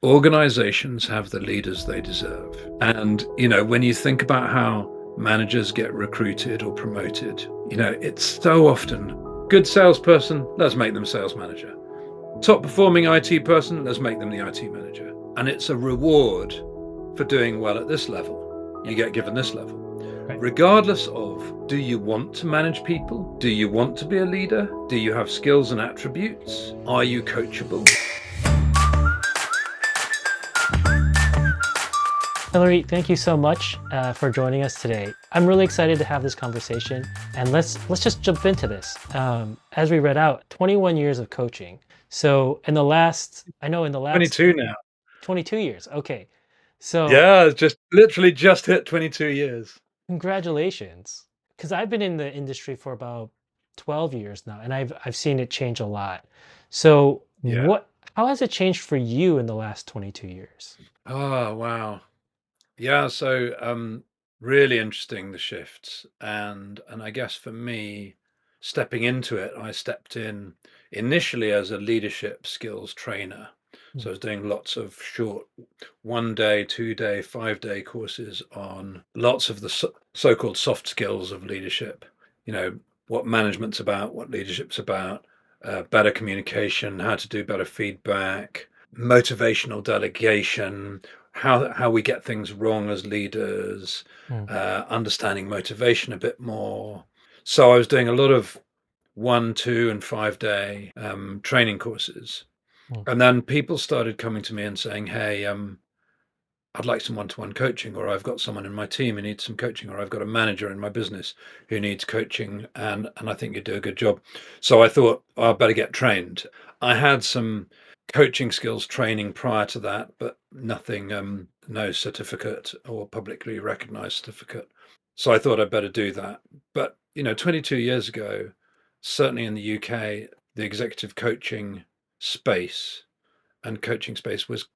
Organizations have the leaders they deserve. And, when you think about how managers get recruited or promoted, it's so often good salesperson, let's make them sales manager. Top performing IT person, let's make them the IT manager. And it's a reward for doing well at this level. You get given this level. Right. Regardless of, do you want to manage people? Do you want to be a leader? Do you have skills and attributes? Are you coachable? Hillary, thank you so much for joining us today. I'm really excited to have this conversation, and let's just jump into this. As we read out, 21 years of coaching. So in the last 22 now. 22 years. Okay. So Yeah, it's just literally just hit 22 years. congratulations, because I've been in the industry for about 12 years now, and I've seen it change a lot. So Yeah. how has it changed for you in the last 22 years? Oh, wow. Yeah, so really interesting, the shifts. And I guess for me, stepping into it, I stepped in initially as a leadership skills trainer. So I Mm. was doing lots of short 1 day, 2 day, 5 day courses on lots of the so-called soft skills of leadership. You know, what management's about, what leadership's about, better communication, how to do better feedback, motivational delegation, how we get things wrong as leaders, Mm. understanding motivation a bit more. So I was doing a lot of 1, 2, and 5 day training courses, Mm. and then people started coming to me and saying, "Hey, I'd like some one-to-one coaching, or I've got someone in my team who needs some coaching, or I've got a manager in my business who needs coaching, and I think you do a good job." So I thought, "Oh, I better get trained." I had some coaching skills training prior to that, but nothing, no certificate or publicly recognized certificate. So I thought I'd better do that. But 22 years ago, certainly in the UK, the executive coaching space and coaching space was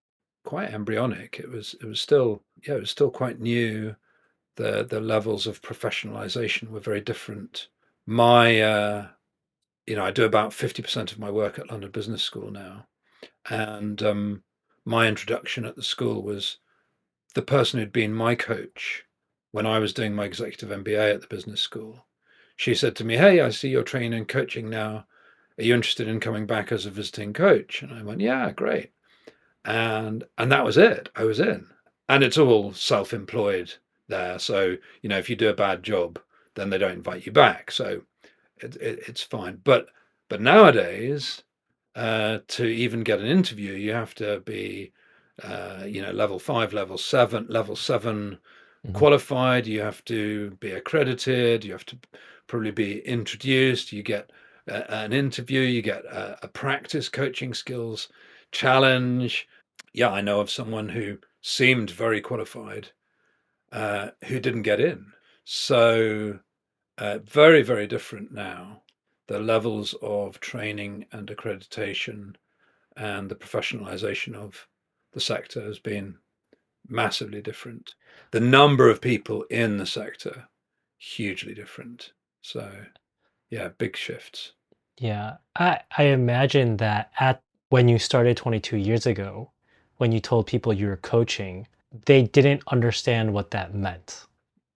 quite embryonic. It was still, yeah, it was still quite new. The levels of professionalization were very different. My I do about 50% of my work at London Business School now. And my introduction at the school was the person who'd been my coach when I was doing my executive MBA at the business school. She said to me, "Hey, I see you're training and coaching now. Are you interested in coming back as a visiting coach?" And I went, "Yeah, great." And that was it. I was in. And it's all self-employed there. So, if you do a bad job, then they don't invite you back. So it's fine. But nowadays, to even get an interview, you have to be level 5, level 7 Mhm. qualified. You have to be accredited. You have to probably be introduced. You get an interview. You get a practice coaching skills challenge. Yeah, I know of someone who seemed very qualified, who didn't get in. So very, very different now. The levels of training and accreditation and the professionalization of the sector has been massively different. The number of people in the sector, hugely different. So, yeah, big shifts. Yeah, I imagine that at when you started 22 years ago, when you told people you were coaching, they didn't understand what that meant.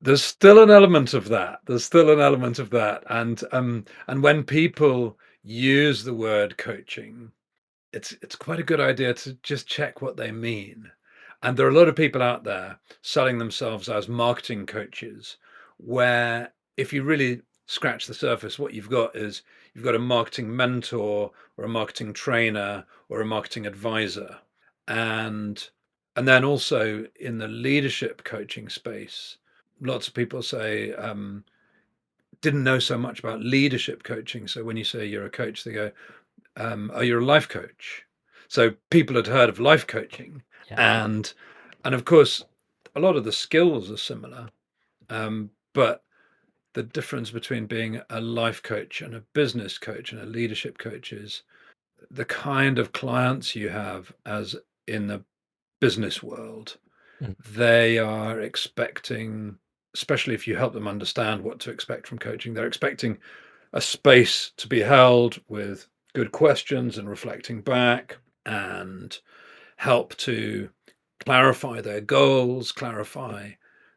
There's still an element of that. There's still an element of that. And when people use the word coaching, it's quite a good idea to just check what they mean. And there are a lot of people out there selling themselves as marketing coaches, where if you really scratch the surface, what you've got is you've got a marketing mentor or a marketing trainer or a marketing advisor. And and then also in the leadership coaching space, lots of people say didn't know so much about leadership coaching. So when you say you're a coach, they go, "Oh, you're a life coach." So people had heard of life coaching, Yeah. and of course, a lot of the skills are similar, but the difference between being a life coach and a business coach and a leadership coach is the kind of clients you have, as in the business world. Mm. They are expecting, especially if you help them understand what to expect from coaching, they're expecting a space to be held with good questions and reflecting back, and help to clarify their goals, clarify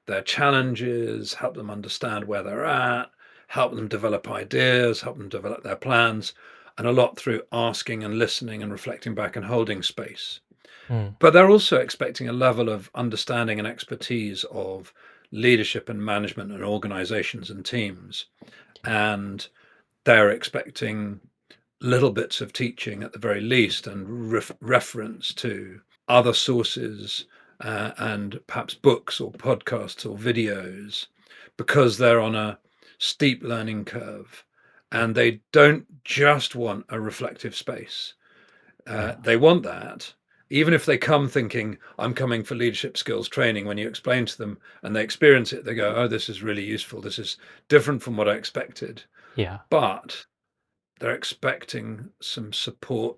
their challenges, help them understand where they're at, help them develop ideas, help them develop their plans, and a lot through asking and listening and reflecting back and holding space. Mm. But they're also expecting a level of understanding and expertise of leadership and management and organizations and teams. And they're expecting little bits of teaching at the very least, and reference to other sources, and perhaps books or podcasts or videos, because they're on a steep learning curve and they don't just want a reflective space. Yeah. They want that. Even if they come thinking, I'm coming for leadership skills training, when you explain to them and they experience it, they go, oh, this is really useful. This is different from what I expected. Yeah. But they're expecting some support,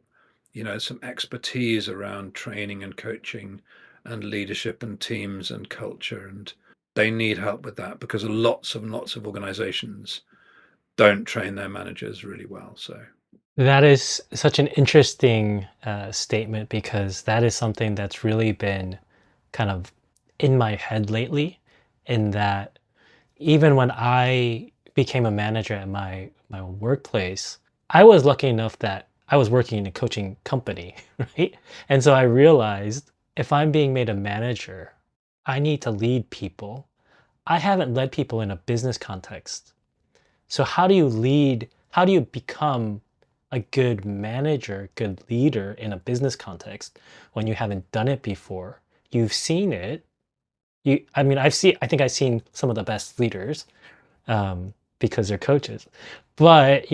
some expertise around training and coaching and leadership and teams and culture. And they need help with that because lots and lots of organizations don't train their managers really well. So, That is such an interesting statement because that is something that's really been kind of in my head lately. In that, even when I became a manager at my workplace, I was lucky enough that I was working in a coaching company, right? And so I realized if I'm being made a manager, I need to lead people. I haven't led people in a business context. So how do you lead? How do you become a good manager, good leader in a business context when you haven't done it before? You've seen it. I mean, I think I've seen some of the best leaders because they're coaches. But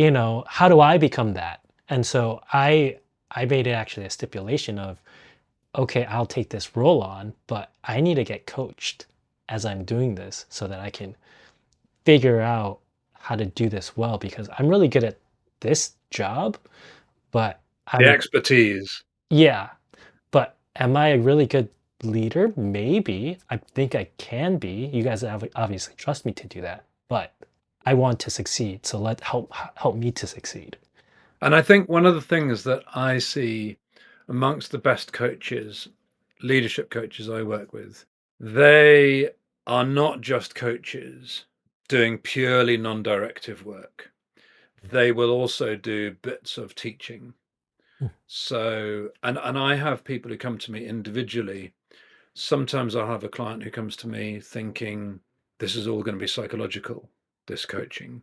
how do I become that? And so I made it actually a stipulation of, okay, I'll take this role on, but I need to get coached as I'm doing this so that I can figure out how to do this well because I'm really good at this job, but the I'm expertise. yeah, but am I a really good leader? Maybe. I think I can be. You guys obviously trust me to do that, but I want to succeed. So help me to succeed. And I think one of the things that I see amongst the best coaches, leadership coaches I work with, they are not just coaches doing purely non-directive work. They will also do bits of teaching. Mm. So, and I have people who come to me individually. Sometimes I'll have a client who comes to me thinking this is all going to be psychological, this coaching.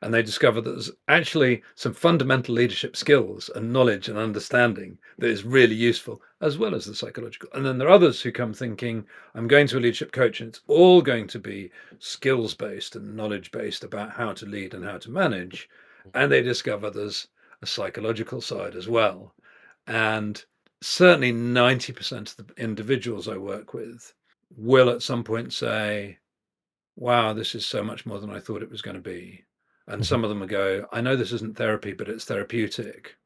And they discover that there's actually some fundamental leadership skills and knowledge and understanding that is really useful, as well as the psychological. And then there are others who come thinking, I'm going to a leadership coach and it's all going to be skills based and knowledge based about how to lead and how to manage. And they discover there's a psychological side as well. And certainly 90% of the individuals I work with will at some point say, wow, this is so much more than I thought it was going to be. And Mhm. some of them will go, I know this isn't therapy, but it's therapeutic.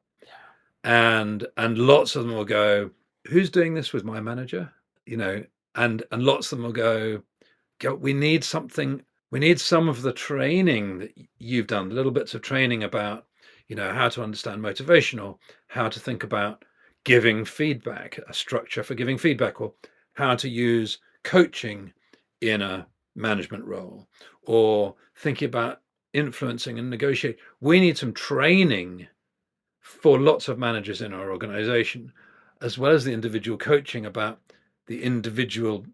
And lots of them will go, who's doing this with my manager? You know, and lots of them will go, we need something, we need some of the training that you've done, little bits of training about, how to understand motivation, or how to think about giving feedback, a structure for giving feedback, or how to use coaching in a management role, or thinking about influencing and negotiate. We need some training for lots of managers in our organization, as well as the individual coaching about the individual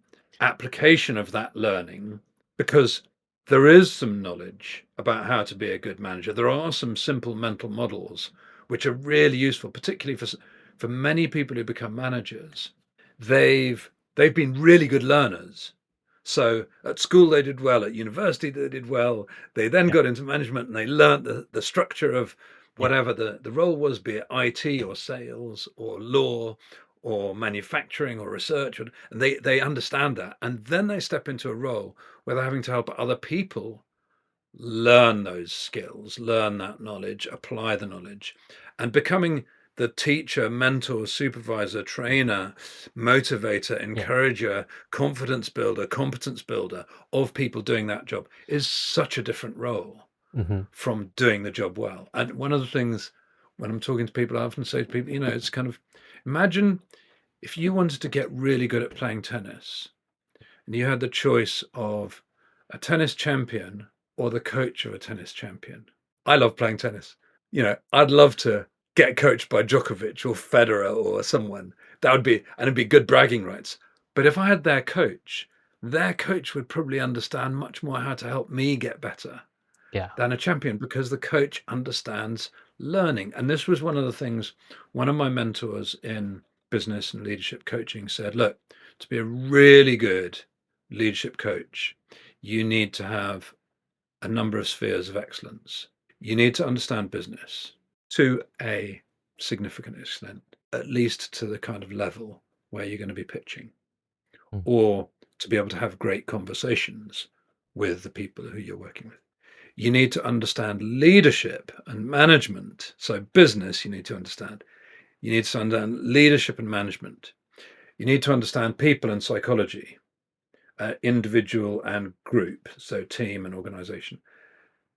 application of that learning, because there is some knowledge about how to be a good manager. There are some simple mental models which are really useful, particularly for many people who become managers. They've been really good learners. So at school they did well, at university they did well. They then Yeah. got into management and they learned the structure of Yeah. whatever the role was, be it IT or sales or law or manufacturing or research, and they understand that. And then they step into a role where they're having to help other people learn those skills, learn that knowledge, apply the knowledge, and becoming the teacher, mentor, supervisor, trainer, motivator, Yeah. encourager, confidence builder, competence builder of people doing that job is such a different role Hmm. from doing the job well. And one of the things when I'm talking to people, I often say to people, it's kind of imagine if you wanted to get really good at playing tennis and you had the choice of a tennis champion or the coach of a tennis champion, I love playing tennis. I'd love to get coached by Djokovic or Federer or someone. That would be, and it'd be good bragging rights. But if I had their coach would probably understand much more how to help me get better Yeah. than a champion, because the coach understands learning. And this was one of the things one of my mentors in business and leadership coaching said, look, to be a really good leadership coach, you need to have a number of spheres of excellence. You need to understand business to a significant extent, at least to the kind of level where you're going to be pitching, Mm. or to be able to have great conversations with the people who you're working with. You need to understand leadership and management. So business, you need to understand. You need to understand leadership and management. You need to understand people and psychology, individual and group, so team and organization,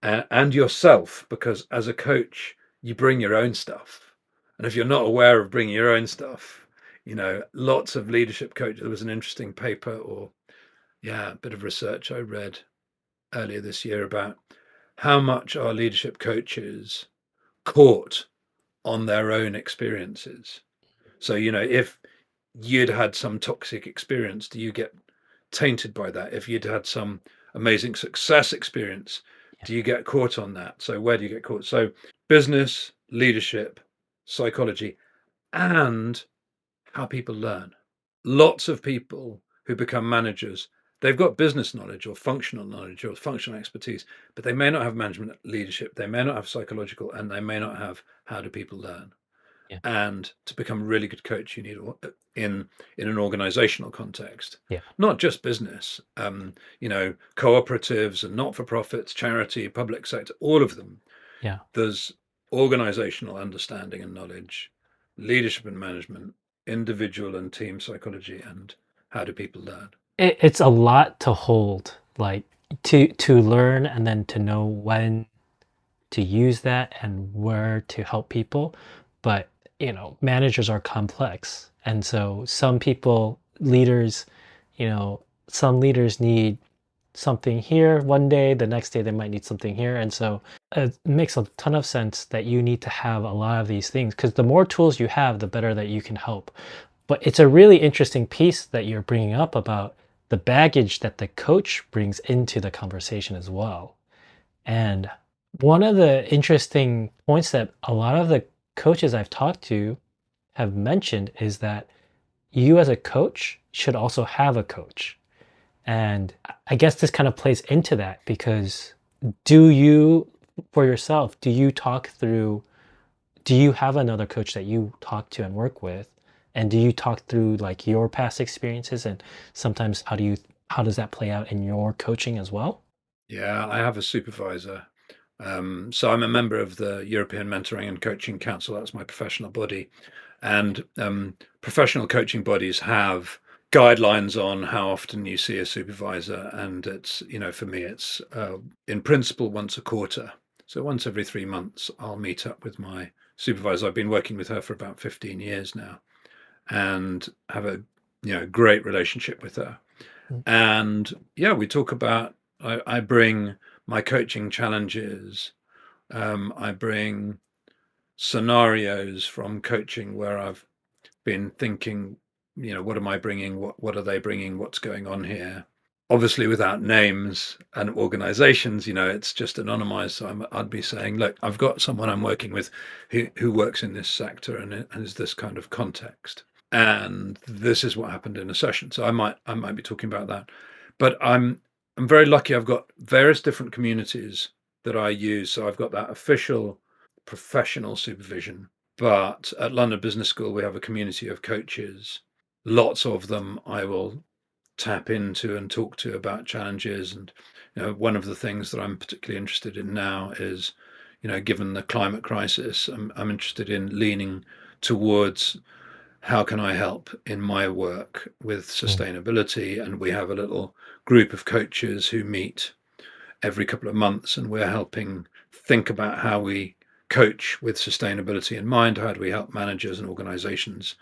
and yourself, because as a coach, you bring your own stuff. And if you're not aware of bringing your own stuff, lots of leadership coaches, there was an interesting paper or, a bit of research I read earlier this year about how much our leadership coaches caught on their own experiences. So, if you'd had some toxic experience, do you get tainted by that? If you'd had some amazing success experience, Yeah. do you get caught on that? So, where do you get caught? So, business, leadership, psychology, and how people learn. Lots of people who become managers, they've got business knowledge or functional expertise, but they may not have management leadership, they may not have psychological, and they may not have how do people learn. Yeah. And to become a really good coach, you need in an organizational context, Yeah. not just business, cooperatives and not-for-profits, charity, public sector, all of them. Yeah. There's organizational understanding and knowledge, leadership and management, individual and team psychology, and how do people learn. It's a lot to hold, like to learn and then to know when to use that and where to help people. But, managers are complex. And so leaders, some leaders need something here one day, the next day they might need something here. And so it makes a ton of sense that you need to have a lot of these things, because the more tools you have, the better that you can help. But it's a really interesting piece that you're bringing up about the baggage that the coach brings into the conversation as well. And one of the interesting points that a lot of the coaches I've talked to have mentioned is that you as a coach should also have a coach. And I guess this kind of plays into that, because do you, for yourself, do you have another coach that you talk to and work with? And do you talk through like your past experiences, and sometimes how does that play out in your coaching as well? Yeah, I have a supervisor. So I'm a member of the European Mentoring and Coaching Council. That's my professional body. And professional coaching bodies have guidelines on how often you see a supervisor. And it's, for me, it's in principle once a quarter. So once every 3 months, I'll meet up with my supervisor. I've been working with her for about 15 years now and have a, great relationship with her. Mm. And yeah, we talk about, I bring my coaching challenges. I bring scenarios from coaching where I've been thinking, what am I bringing? What are they bringing? What's going on here? Obviously, without names and organizations, it's just anonymized. So I'd be saying, look, I've got someone I'm working with who works in this sector and is this kind of context. And this is what happened in a session. So I might be talking about that. But I'm very lucky. I've got various different communities that I use. So I've got that official professional supervision. But at London Business School, we have a community of coaches. Lots of them I will tap into and talk to about challenges. And one of the things that I'm particularly interested in now is, given the climate crisis, I'm interested in leaning towards how can I help in my work with Mm. sustainability. And we have a little group of coaches who meet every couple of months, and we're helping think about how we coach with sustainability in mind. How do we help managers and organizations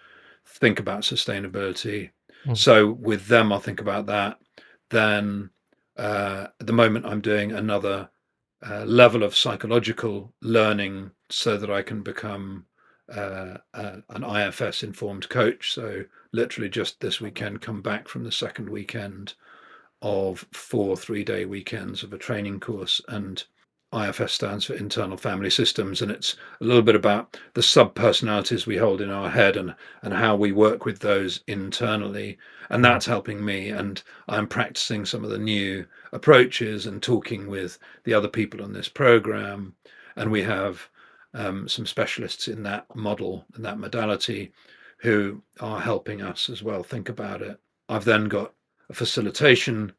think about sustainability. Mm. So with them, I'll think about that. Then at the moment, I'm doing another level of psychological learning so that I can become an IFS informed coach. So literally just this weekend, come back from the second weekend of 4 3-day weekends of a training course. And IFS stands for internal family systems, and it's a little bit about the sub personalities we hold in our head and how we work with those internally. And Mm. that's helping me. And I'm practicing some of the new approaches and talking with the other people on this program. And Mm. we have some specialists in that model and that modality who are helping us as well think about it. I've then got a facilitation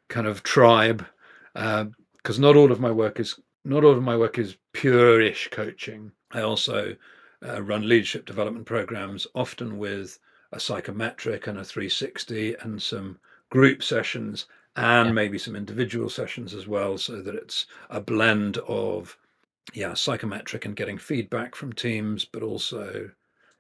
kind of tribe, because not all of my work is pure-ish coaching. I also run leadership development programs, often with a psychometric and a 360 and some group sessions Yeah. and maybe some individual sessions as well, so that it's a blend of psychometric and getting feedback from teams, but also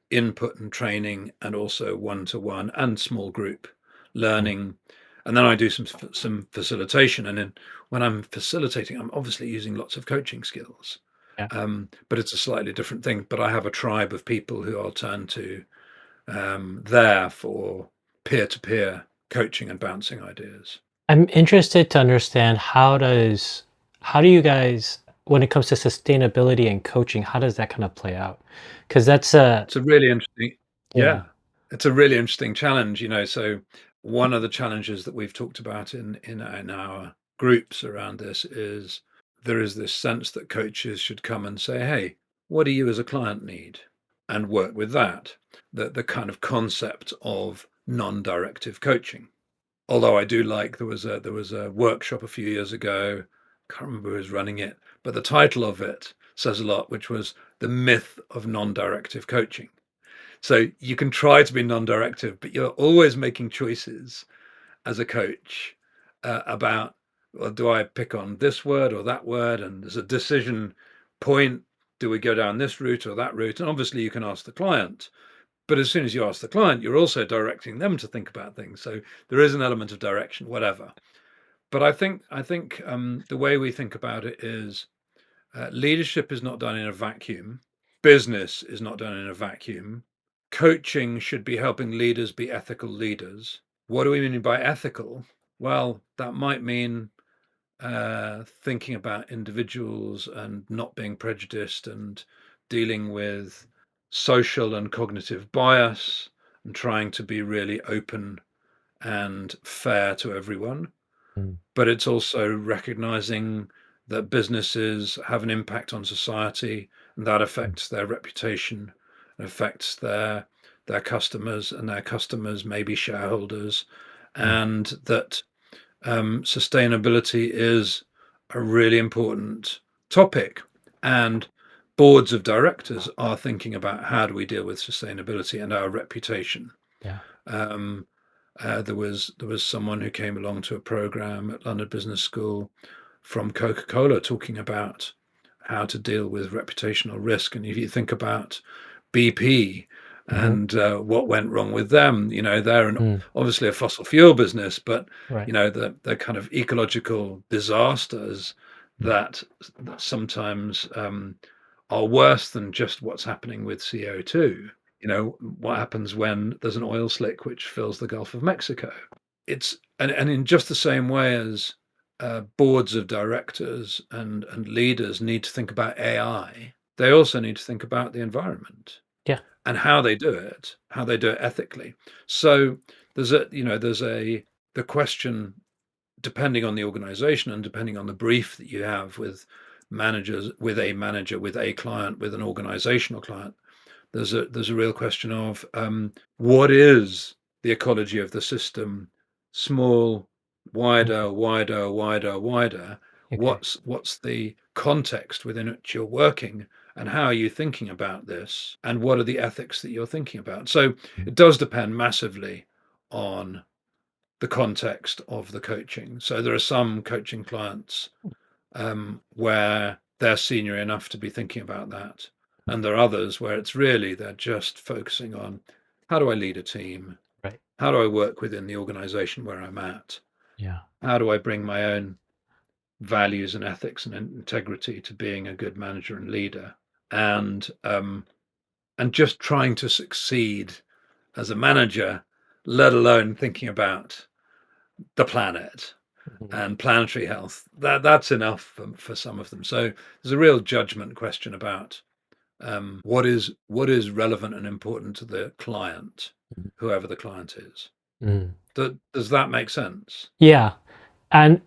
input and training, and also one-to-one and small group Mm. learning. And then I do some facilitation, and then when I'm facilitating, I'm obviously using lots of coaching skills, Yeah. but it's a slightly different thing. But I have a tribe of people who I'll turn to there for peer-to-peer coaching and bouncing ideas. I'm interested to understand how do you guys, when it comes to sustainability and coaching, how does that kind of play out? Because that's a It's a really interesting, yeah. yeah, it's a really interesting challenge, you know. So one of the challenges that we've talked about in our groups around this is there is this sense that coaches should come and say, "Hey, what do you as a client need?" and work with that. The kind of concept of non-directive coaching. Although I do like there was a workshop a few years ago, can't remember who was running it, but the title of it says a lot, which was the myth of non-directive coaching. So you can try to be non-directive, but you're always making choices as a coach about, well, do I pick on this word or that word? And there's a decision point. Do we go down this route or that route? And obviously you can ask the client, but as soon as you ask the client, you're also directing them to think about things. So there is an element of direction, whatever. But I think the way we think about it is leadership is not done in a vacuum. Business is not done in a vacuum. Coaching should be helping leaders be ethical leaders. What do we mean by ethical? Well, that might mean thinking about individuals and not being prejudiced and dealing with social and cognitive bias and trying to be really open and fair to everyone. Mm. But it's also recognizing that businesses have an impact on society, and that Mm. affects their reputation, affects their customers, and their customers may be shareholders, Mm. and that sustainability is a really important topic. And boards of directors are thinking about how do we deal with sustainability and our reputation. Yeah. Um, there was someone who came along to a program at London Business School from Coca-Cola talking about how to deal with reputational risk. And if you think about BP Mhm. and what went wrong with them, they're Mm. obviously a fossil fuel business, but Right. the kind of ecological disasters Mm. that sometimes are worse than just what's happening with CO2. What happens when there's an oil slick which fills the Gulf of Mexico? And in just the same way as boards of directors and leaders need to think about AI, they also need to think about the environment Yeah. and how they do it ethically. So there's the question, depending on the organization and depending on the brief that you have with managers, with a manager, with a client, with an organizational client, there's a real question of what is the ecology of the system, small, Mm. wider, wider, wider, wider. Okay. What's the context within which you're working, and how are you thinking about this, and what are the ethics that you're thinking about? So Mm. it does depend massively on the context of the coaching. So there are some coaching clients where they're senior enough to be thinking about that. And there are others where it's really they're just focusing on how do I lead a team? Right. How do I work within the organization where I'm at? Yeah. How do I bring my own values and ethics and integrity to being a good manager and leader? And just trying to succeed as a manager, let alone thinking about the planet Mhm. and planetary health. That's enough for some of them. So there's a real judgment question about what is relevant and important to the client, Mhm. whoever the client is. Mhm. Does that make sense? Yeah. And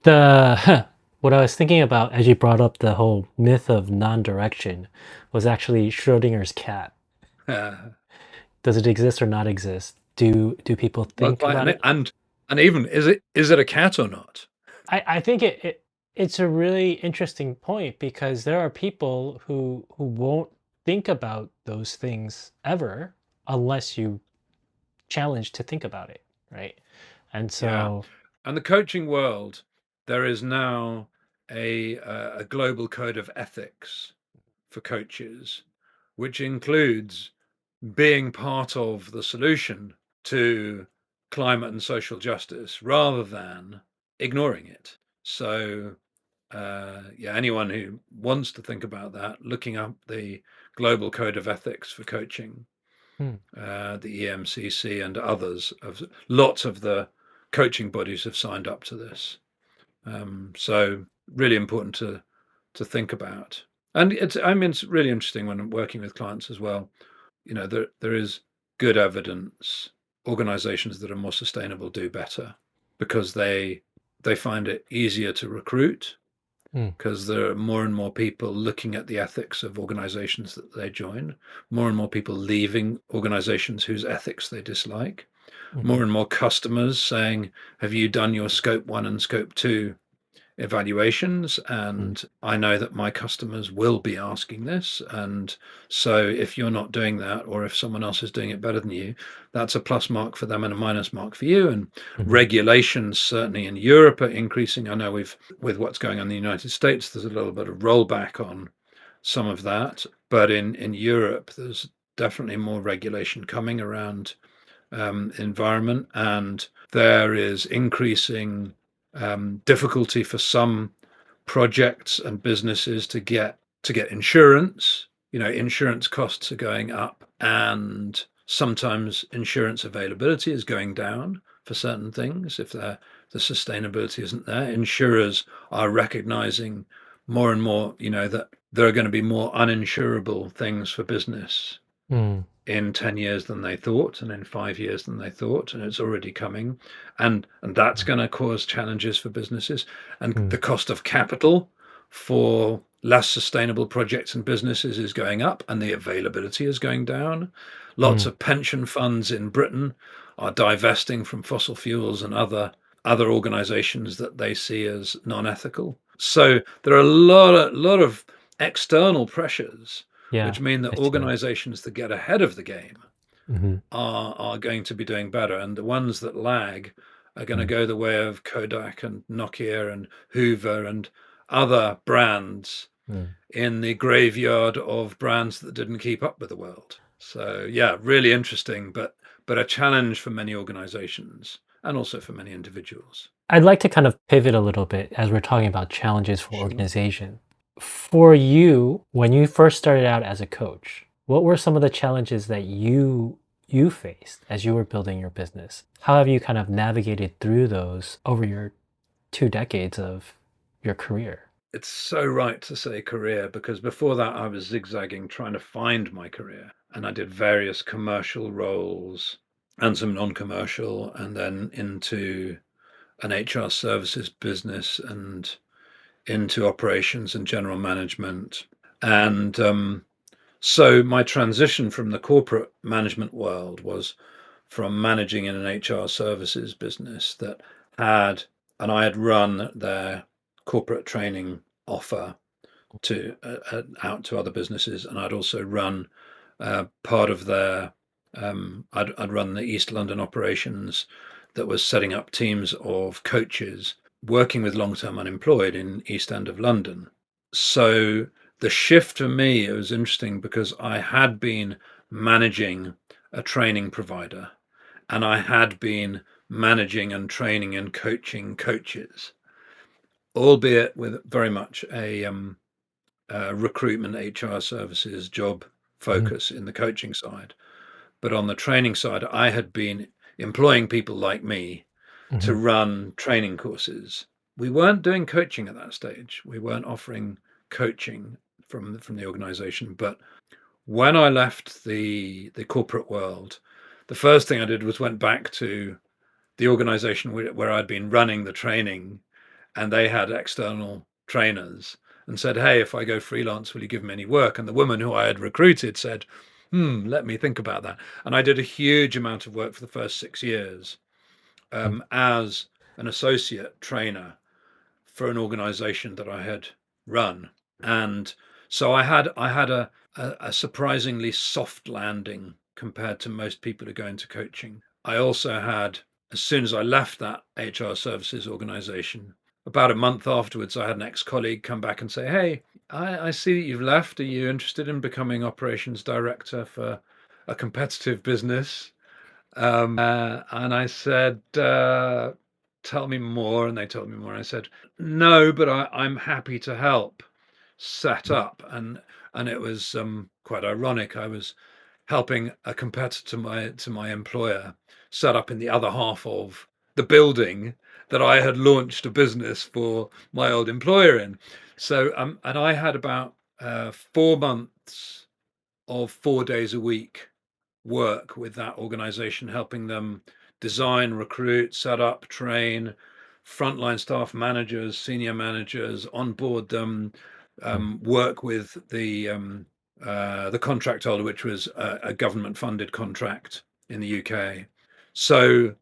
the what I was thinking about as you brought up the whole myth of non-direction was actually Schrodinger's cat. Does it exist or not exist? Do people Well, think about it? and even is it a cat or not? I think it's a really interesting point because there are people who won't think about those things ever unless you challenge to think about it, right? And Yeah. so, And the coaching world, there is now a global code of ethics for coaches, which includes being part of the solution to climate and social justice rather than ignoring it. So, yeah, anyone who wants to think about that, looking up the Global Code of Ethics for Coaching, hmm, the EMCC and others, of lots of the coaching bodies have signed up to this. So really important to think about. And it's really interesting when I'm working with clients as well. There is good evidence organizations that are more sustainable do better because they find it easier to recruit hmm, because there are more and more people looking at the ethics of organizations that they join, more and more people leaving organizations whose ethics they dislike, mhm, more and more customers saying, have you done your scope 1 and scope 2 evaluations? hmm, And I know that my customers will be asking this. And so if you're not doing that, or if someone else is doing it better than you, that's a plus mark for them and a minus mark for you. And mhm, regulations, certainly in Europe, are increasing. I know with what's going on in the United States, there's a little bit of rollback on some of that. But in Europe, there's definitely more regulation coming around environment, and there is increasing difficulty for some projects and businesses to get insurance. Insurance costs are going up, and sometimes insurance availability is going down for certain things if the sustainability isn't there. Insurers are recognizing more and more, that there are going to be more uninsurable things for business hmm, in 10 years than they thought, and in 5 years than they thought, and it's already coming. And that's hmm, going to cause challenges for businesses. And hmm, the cost of capital for less sustainable projects and businesses is going up, and the availability is going down. Lots hmm, of pension funds in Britain are divesting from fossil fuels and other organizations that they see as non-ethical. So there are a lot of external pressures yeah, which mean that I see. organizations that get ahead of the game Hmm, are going to be doing better, and the ones that lag are going to hmm, go the way of Kodak and Nokia and Hoover and other brands hmm. in the graveyard of brands that didn't keep up with the world. So yeah, really interesting, but a challenge for many organizations and also for many individuals. I'd like to kind of pivot a little bit as we're talking about challenges for Sure. organization. For you, when you first started out as a coach, what were some of the challenges that you faced as you were building your business? How have you kind of navigated through those over your 2 decades of your career? It's so right to say career because before that I was zigzagging trying to find my career, and I did various commercial roles and some non-commercial, and then into an HR services business and into operations and general management. And so my transition from the corporate management world was from managing in an HR services business that had, and I had run their corporate training offer to out to other businesses, and I'd also run part of their. I'd run the East London operations that was setting up teams of coaches working with long-term unemployed in East End of London. So the shift for me, it was interesting because I had been managing a training provider, and I had been managing and training and coaching coaches, albeit with very much a recruitment HR services job Mhm. focus in the coaching side. But on the training side, I had been employing people like me to Mhm. run training courses. We weren't doing coaching at that stage. We weren't offering coaching from the organization. But when I left the corporate world, the first thing I did was went back to the organization where I'd been running the training, and they had external trainers, and said, "Hey, if I go freelance, will you give me any work?" And the woman who I had recruited said, let me think about that. And I did a huge amount of work for the first 6 years Mm. as an associate trainer for an organization that I had run. And so I had a surprisingly soft landing compared to most people who go into coaching. I also had, as soon as I left that HR services organization, about a month afterwards, I had an ex-colleague come back and say, "Hey, I see that you've left. Are you interested in becoming operations director for a competitive business?" And I said, "Tell me more." And they told me more. I said, "No, but I'm happy to help set up." And it was quite ironic. I was helping a competitor to my employer set up in the other half of the building that I had launched a business for my old employer in. So and I had about 4 months of 4 days a week work with that organization, helping them design, recruit, set up, train frontline staff, managers, senior managers, onboard them, Mm. work with the contract holder, which was a government-funded contract in the UK. So,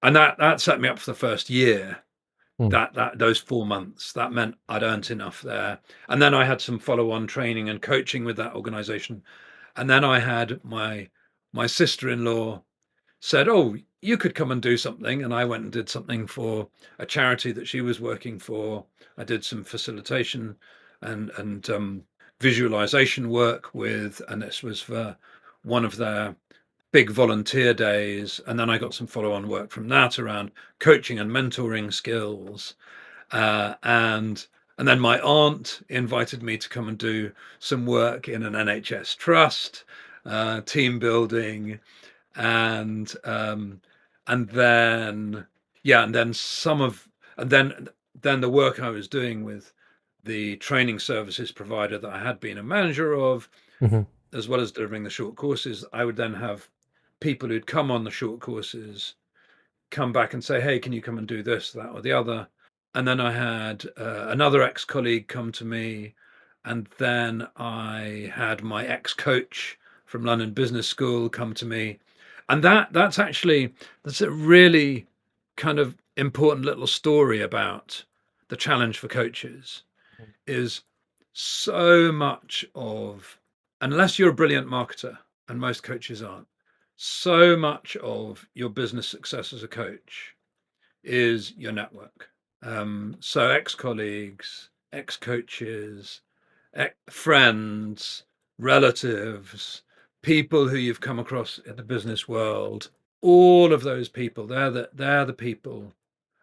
and that set me up for the first year. Mm. That those 4 months, that meant I'd earned enough there, and then I had some follow-on training and coaching with that organization, and then I had my sister-in-law said, "Oh, you could come and do something." And I went and did something for a charity that she was working for. I did some facilitation and visualization work with, and this was for one of their big volunteer days. And then I got some follow-on work from that around coaching and mentoring skills. And then my aunt invited me to come and do some work in an NHS trust, team building, and and then yeah, and then some of and then the work I was doing with the training services provider that I had been a manager of, Mhm. as well as delivering the short courses, I would then have people who'd come on the short courses come back and say, "Hey, can you come and do this, that, or the other?" And then I had another ex-colleague come to me, and then I had my ex-coach from London Business School come to me, and that's a really kind of important little story about the challenge for coaches. Is so much of, unless you're a brilliant marketer, and most coaches aren't, so much of your business success as a coach is your network. So ex-colleagues, ex-coaches, friends, relatives, people who you've come across in the business world, all of those people, they're the people.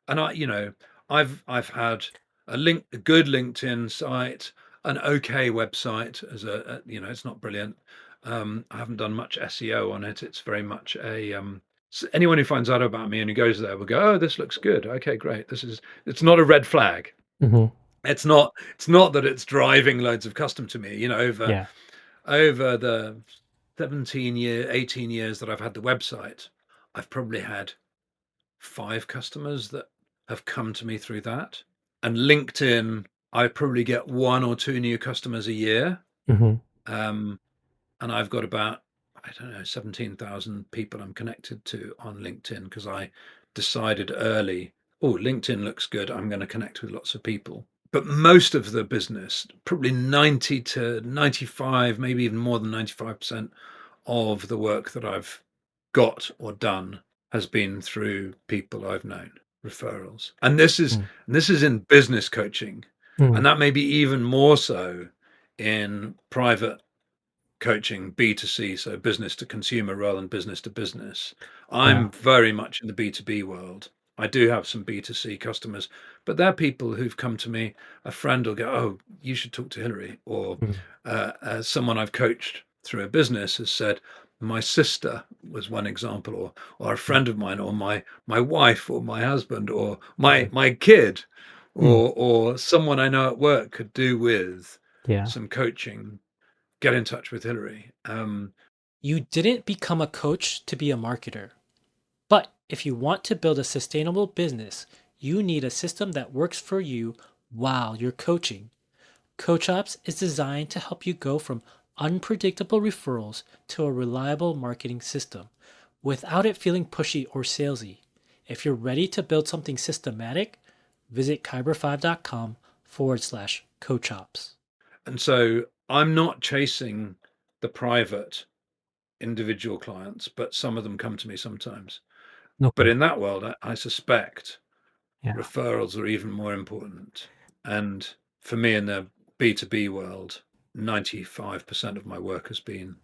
And I've had a good LinkedIn site, an okay website as it's not brilliant. I haven't done much SEO on it. It's very much anyone who finds out about me and who goes there will go, "Oh, this looks good. Okay, great. It's not a red flag. Mhm. It's not that it's driving loads of custom to me, Yeah. over the 18 years that I've had the website, I've probably had 5 customers that have come to me through that. And LinkedIn, I probably get 1 or 2 new customers a year. Mhm. Um, and I've got about, I don't know, 17,000 people I'm connected to on LinkedIn because I decided early, oh, LinkedIn looks good. I'm going to connect with lots of people. But most of the business, probably 90 to 95, maybe even more than 95% of the work that I've got or done has been through people I've known, referrals. Mm. And this is in business coaching, Mm. and that may be even more so in private coaching B2C, so business to consumer rather than business to business. Yeah. I'm very much in the B2B world. I do have some B2C customers, but they're people who've come to me. A friend will go, "Oh, you should talk to Hillary," or Mm. someone I've coached through a business has said, "My sister," was one example, or a Mm. friend of mine, or my wife, or my husband, or Mm. my kid, Mm. or someone I know at work could do with Yeah. some coaching. Get in touch with Hillary. You didn't become a coach to be a marketer. But if you want to build a sustainable business, you need a system that works for you while you're coaching. CoachOps is designed to help you go from unpredictable referrals to a reliable marketing system without it feeling pushy or salesy. If you're ready to build something systematic, visit kyber5.com/CoachOps. And so I'm not chasing the private individual clients, but some of them come to me sometimes. But Okay. in that world, I suspect Yeah. referrals are even more important. And for me, in the B2B world, 95% of my work has been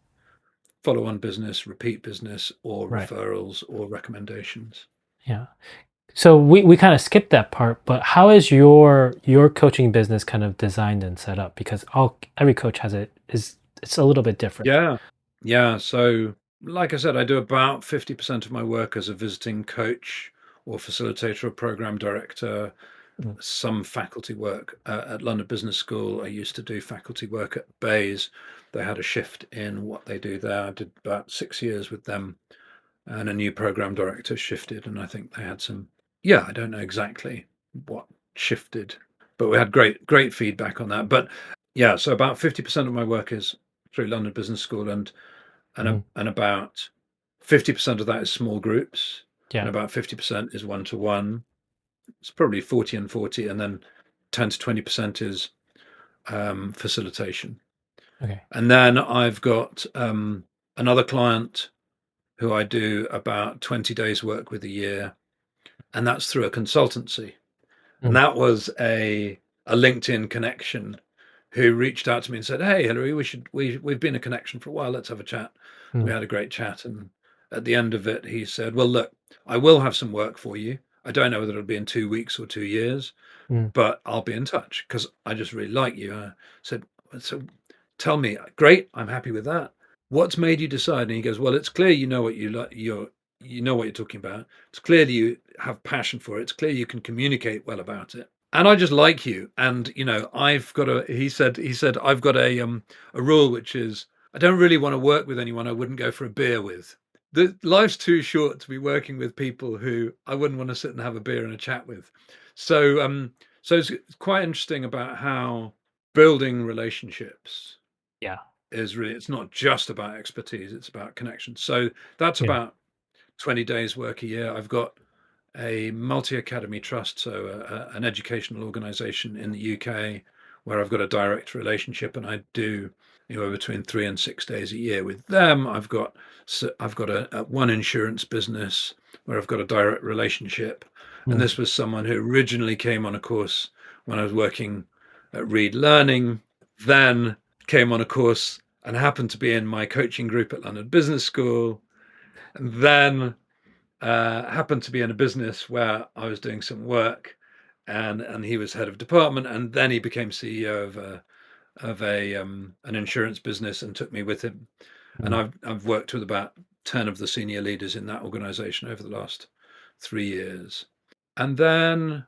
follow on business, repeat business, or Right. referrals or recommendations. Yeah. So we kind of skipped that part, but how is your coaching business kind of designed and set up? Because all every coach has it's a little bit different. Yeah. Yeah. So, like I said, I do about 50% of my work as a visiting coach or facilitator or program director, Mm. some faculty work at London Business School. I used to do faculty work at Bayes. They had a shift in what they do there. I did about 6 years with them, and a new program director shifted. And I think they had some, yeah, I don't know exactly what shifted, but we had great feedback on that. But yeah, so about 50% of my work is through London Business School, Mhm. and about 50% of that is small groups, and Yeah. about 50% is one to one. It's probably 40 and 40, and then 10 to 20% is facilitation. Okay. And then I've got another client who I do about 20 days work with a year, and that's through a consultancy. And Mm. that was a LinkedIn connection who reached out to me and said, "Hey, Hillary, we've been a connection for a while. Let's have a chat." We Mm. had a great chat, and at the end of it, he said, "Well, look, I will have some work for you. I don't know whether it'll be in 2 weeks or 2 years, Mm. but I'll be in touch because I just really like you." I said, "So tell me, great, I'm happy with that. What's made you decide?" And he goes, "Well, it's clear you know what you like. You know what you're talking about. It's clear that you have passion for it. It's clear you can communicate well about it. And I just like you. And I've got a." He said, "I've got a rule which is I don't really want to work with anyone I wouldn't go for a beer with. The life's too short to be working with people who I wouldn't want to sit and have a beer and a chat with." So it's quite interesting about how building relationships Yeah. is really, it's not just about expertise, it's about connection. So that's Yeah. about 20 days work a year. I've got a multi-academy trust, so an educational organization in the UK where I've got a direct relationship, and I do between 3 and 6 days a year with them. I've got a one insurance business where I've got a direct relationship, and Mm. this was someone who originally came on a course when I was working at Reed Learning, then came on a course and happened to be in my coaching group at London Business School, and then happened to be in a business where I was doing some work, and he was head of department, and then he became CEO of an insurance business and took me with him. And Mm. I've worked with about 10 of the senior leaders in that organization over the last 3 years. And then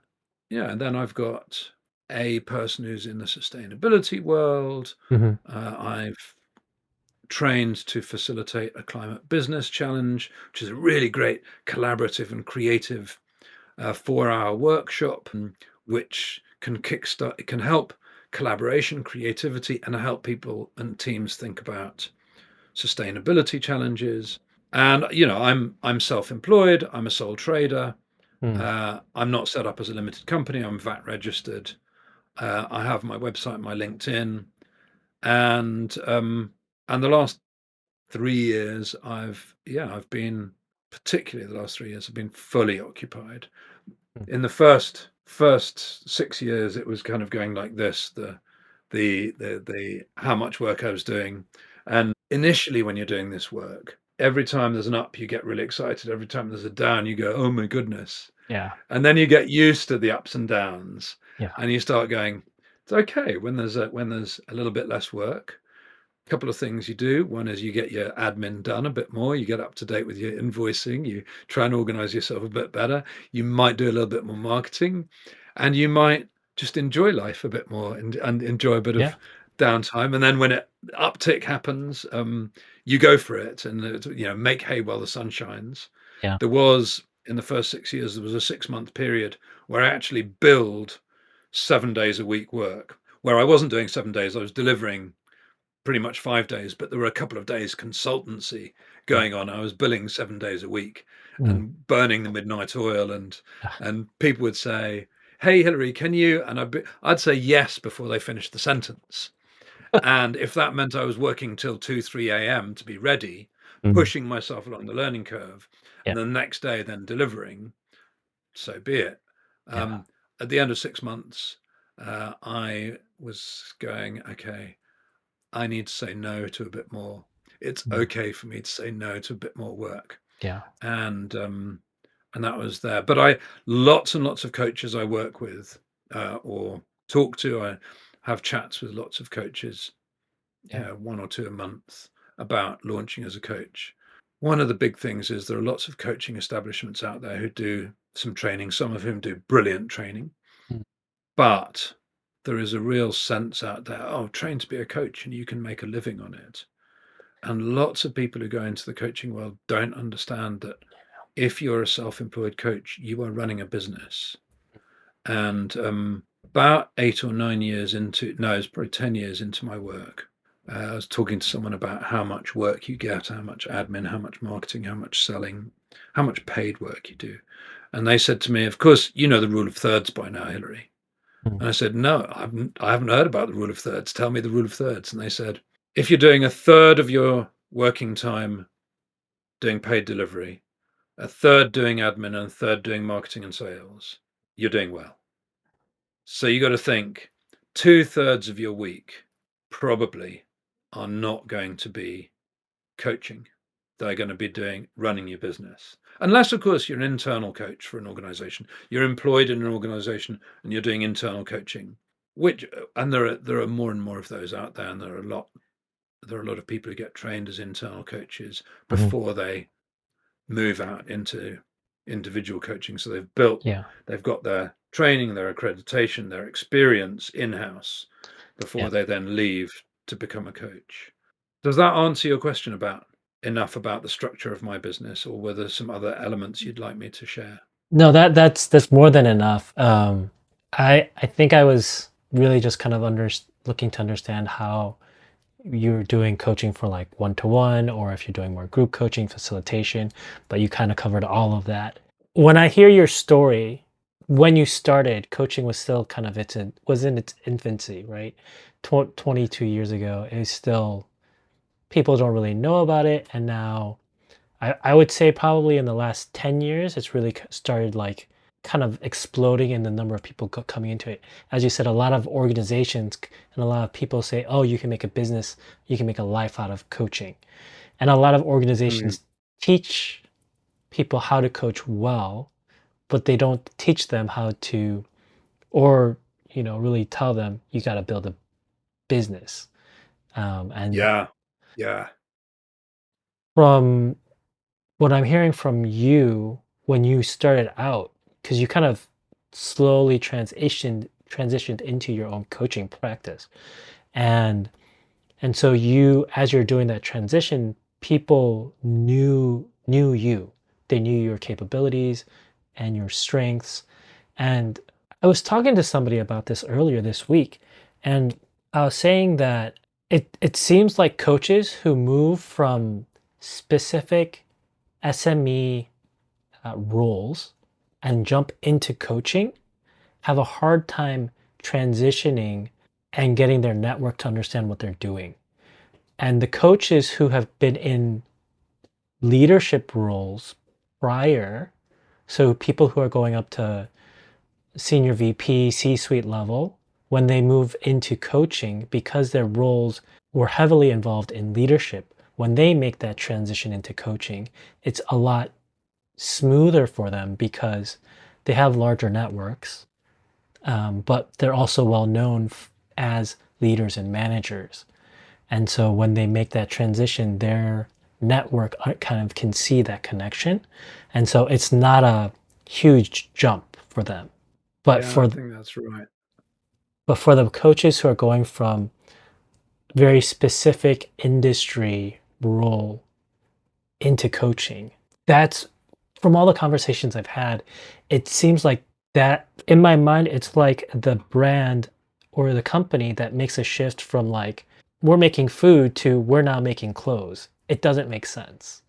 I've got a person who's in the sustainability world. Mhm. I've trained to facilitate a climate business challenge, which is a really great collaborative and creative 4-hour workshop, which can kickstart, it can help collaboration, creativity, and help people and teams think about sustainability challenges. And I'm self-employed. I'm a sole trader. Mm. I'm not set up as a limited company. I'm VAT registered. I have my website, my LinkedIn, and the last 3 years, I've been, particularly the last 3 years, I've been fully occupied. Mm. In the first 6 years, it was kind of going like this: the how much work I was doing, And initially, when you're doing this work, every time there's an up, you get really excited. Every time there's a down, you go, oh my goodness. Yeah. And then you get used to the ups and downs, Yeah. and you start going, it's okay when there's a little bit less work. Couple of things you do. One is you get your admin done a bit more. You get up to date with your invoicing. You try and organize yourself a bit better. You might do a little bit more marketing, and you might just enjoy life a bit more and enjoy a bit Yeah. of downtime. And then when it uptick happens, you go for it and make hay while the sun shines. Yeah. There was in the first 6 years, there was a 6 month period where I actually billed 7 days a week work, where I wasn't doing 7 days. I was delivering pretty much 5 days, but there were a couple of days consultancy Yeah. going on. I was billing 7 days a week Mm. and burning the midnight oil, and Ah, people would say, "Hey, Hillary, can you?" And I'd say yes before they finished the sentence. And if that meant I was working till 2, 3 a.m. to be ready, mm. pushing myself along the learning curve, Yeah. and the next day then delivering, so be it. Yeah. Um, at the end of 6 months, I was going, okay, I need to say no to a bit more. It's Mm. okay for me to say no to a bit more work. Yeah. And that was there. But I lots and lots of coaches I work with or talk to. I have chats with lots of coaches, Yeah. one or two a month about launching as a coach. One of the big things is there are lots of coaching establishments out there who do some training, some of whom do brilliant training, Mm. but there is a real sense out there, oh, train to be a coach and you can make a living on it. And lots of people who go into the coaching world don't understand that if you're a self-employed coach, you are running a business. And about 8 or 9 years into, no, it's probably 10 years into my work, I was talking to someone about how much work you get, how much admin, how much marketing, how much selling, how much paid work you do. And they said to me, of course, you know the rule of thirds by now, Hillary. Mm. And I said, no, I haven't heard about the rule of thirds. Tell me the rule of thirds. And they said, if you're doing a third of your working time doing paid delivery, a third doing admin, and a third doing marketing and sales, you're doing well. So you got to think 2/3 of your week probably are not going to be coaching. They're going to be running your business. Unless, of course, you're an internal coach for an organization. You're employed in an organization and you're doing internal coaching, which and there are more and more of those out there, and there are a lot of people who get trained as internal coaches Mhm. before they move out into individual coaching. So Yeah. they've got their training, their accreditation, their experience in-house Yeah. before they then leave to become a coach. Does that answer your question about enough about the structure of my business, or were there some other elements you'd like me to share? No, that's more than enough. I think I was really just kind of looking to understand how you're doing coaching for like one to one, or if you're doing more group coaching, facilitation, but you kind of covered all of that. When I hear your story, when you started, coaching was still kind of was in its infancy, right? 22 years ago, it was still people don't really know about it, and now I would say probably in the last 10 years, it's really started like kind of exploding in the number of people coming into it. As you said, a lot of organizations and a lot of people say, oh, you can make a business, you can make a life out of coaching. And a lot of Mm. organizations teach people how to coach well, but they don't teach them how to, or, really tell them you got to build a business. And Yeah, yeah, from what I'm hearing from you, when you started out, because you kind of slowly transitioned into your own coaching practice, and so you, as you're doing that transition, people knew you, they knew your capabilities and your strengths. And I was talking to somebody about this earlier this week, and I was saying that it seems like coaches who move from specific SME roles and jump into coaching have a hard time transitioning and getting their network to understand what they're doing. And the coaches who have been in leadership roles prior, so people who are going up to senior VP, C suite level, when they move into coaching, because their roles were heavily involved in leadership, when they make that transition into coaching, it's a lot smoother for them because they have larger networks, but they're also well known as leaders and managers. And so when they make that transition, their network kind of can see that connection. And so it's not a huge jump for them. But Yeah, I for think that's right. but for the coaches who are going from very specific industry role into coaching, that's from all the conversations I've had, it seems like that in my mind, it's like the brand or the company that makes a shift from like, we're making food to we're now making clothes. It doesn't make sense.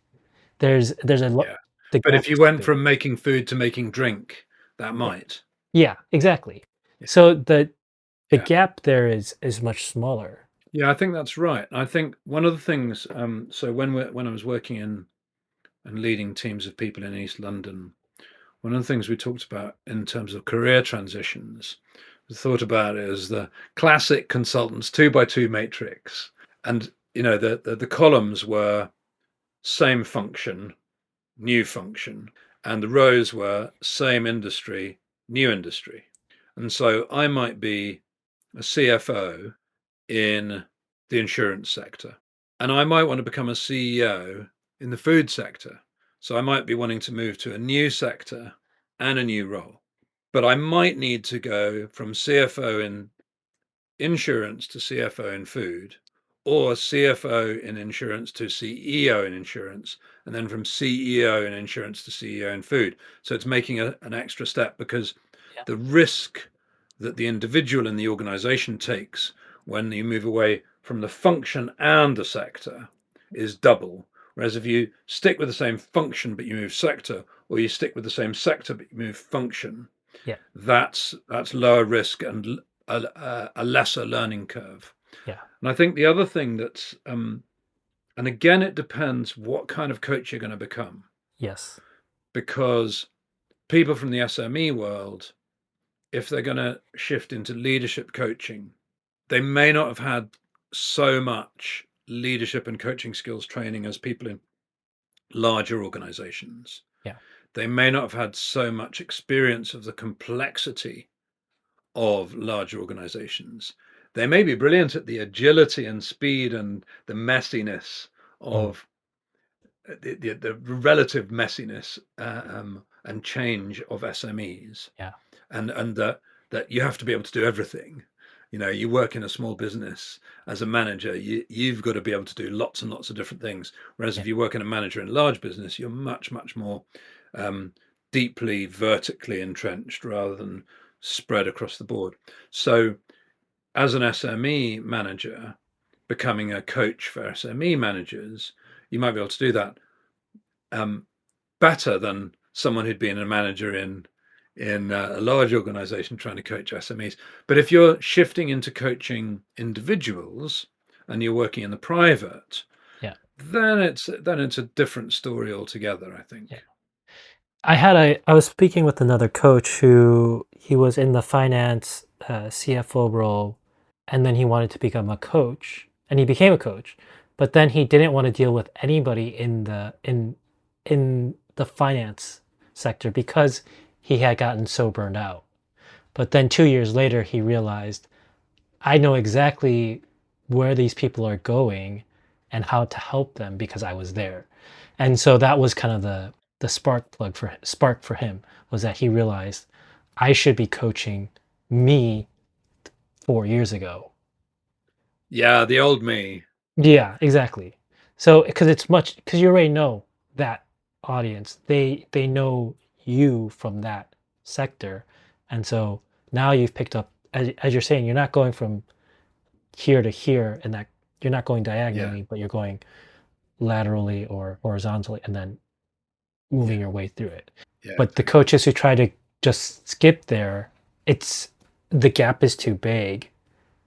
There's a Yeah. the But gap if you is too went big. from making food to making drink, that Yeah. might. Yeah, exactly. Yeah. So the Yeah. gap there is much smaller. Yeah, I think that's right. I think one of the things, so when I was working in and leading teams of people in East London, one of the things we talked about in terms of career transitions, we thought about it as the classic consultants 2 by 2 matrix. And the columns were same function, new function, and the rows were same industry, new industry. And so I might be a CFO in the insurance sector, and I might want to become a CEO in the food sector. So I might be wanting to move to a new sector and a new role. But I might need to go from CFO in insurance to CFO in food, or CFO in insurance to CEO in insurance, and then from CEO in insurance to CEO in food. So it's making an extra step because Yeah. the risk that the individual in the organization takes when you move away from the function and the sector is double. Whereas if you stick with the same function but you move sector, or you stick with the same sector but you move function, Yeah. that's lower risk and a lesser learning curve. Yeah. And I think the other thing that's and again it depends what kind of coach you're going to become, Yes. because people from the SME world, if they're going to shift into leadership coaching, they may not have had so much leadership and coaching skills training as people in larger organizations. Yeah. They may not have had so much experience of the complexity of larger organizations. They may be brilliant at the agility and speed and the messiness Mm. of the relative messiness and change of SMEs, Yeah. and that you have to be able to do everything. You work in a small business as a manager, you've got to be able to do lots and lots of different things. Whereas Yeah. if you work in a manager in a large business, you're much, much more um, deeply vertically entrenched rather than spread across the board. So, as an SME manager, becoming a coach for SME managers, you might be able to do that um, better than someone who'd been a manager in a large organization trying to coach SMEs. But if you're shifting into coaching individuals and you're working in the private, Yeah. then it's a different story altogether, I Yeah. think. I was speaking with another coach who he was in the finance CFO role, and then he wanted to become a coach, and he became a coach, but then he didn't want to deal with anybody in the finance sector because he had gotten so burned out. But then 2 years later, he realized I know exactly where these people are going and how to help them because I was there. And so that was kind of the spark for him, was that he realized I should be coaching me 4 years ago. Yeah, the old me. Yeah, exactly. So because you already know that audience. They know you from that sector. And so now you've picked up, as you're saying, you're not going from here to here, and that you're not going Yeah, diagonally, but you're going laterally or horizontally and then yeah, moving your way through it. yeah, But the exactly. coaches who try to just skip there, it's the gap is too big.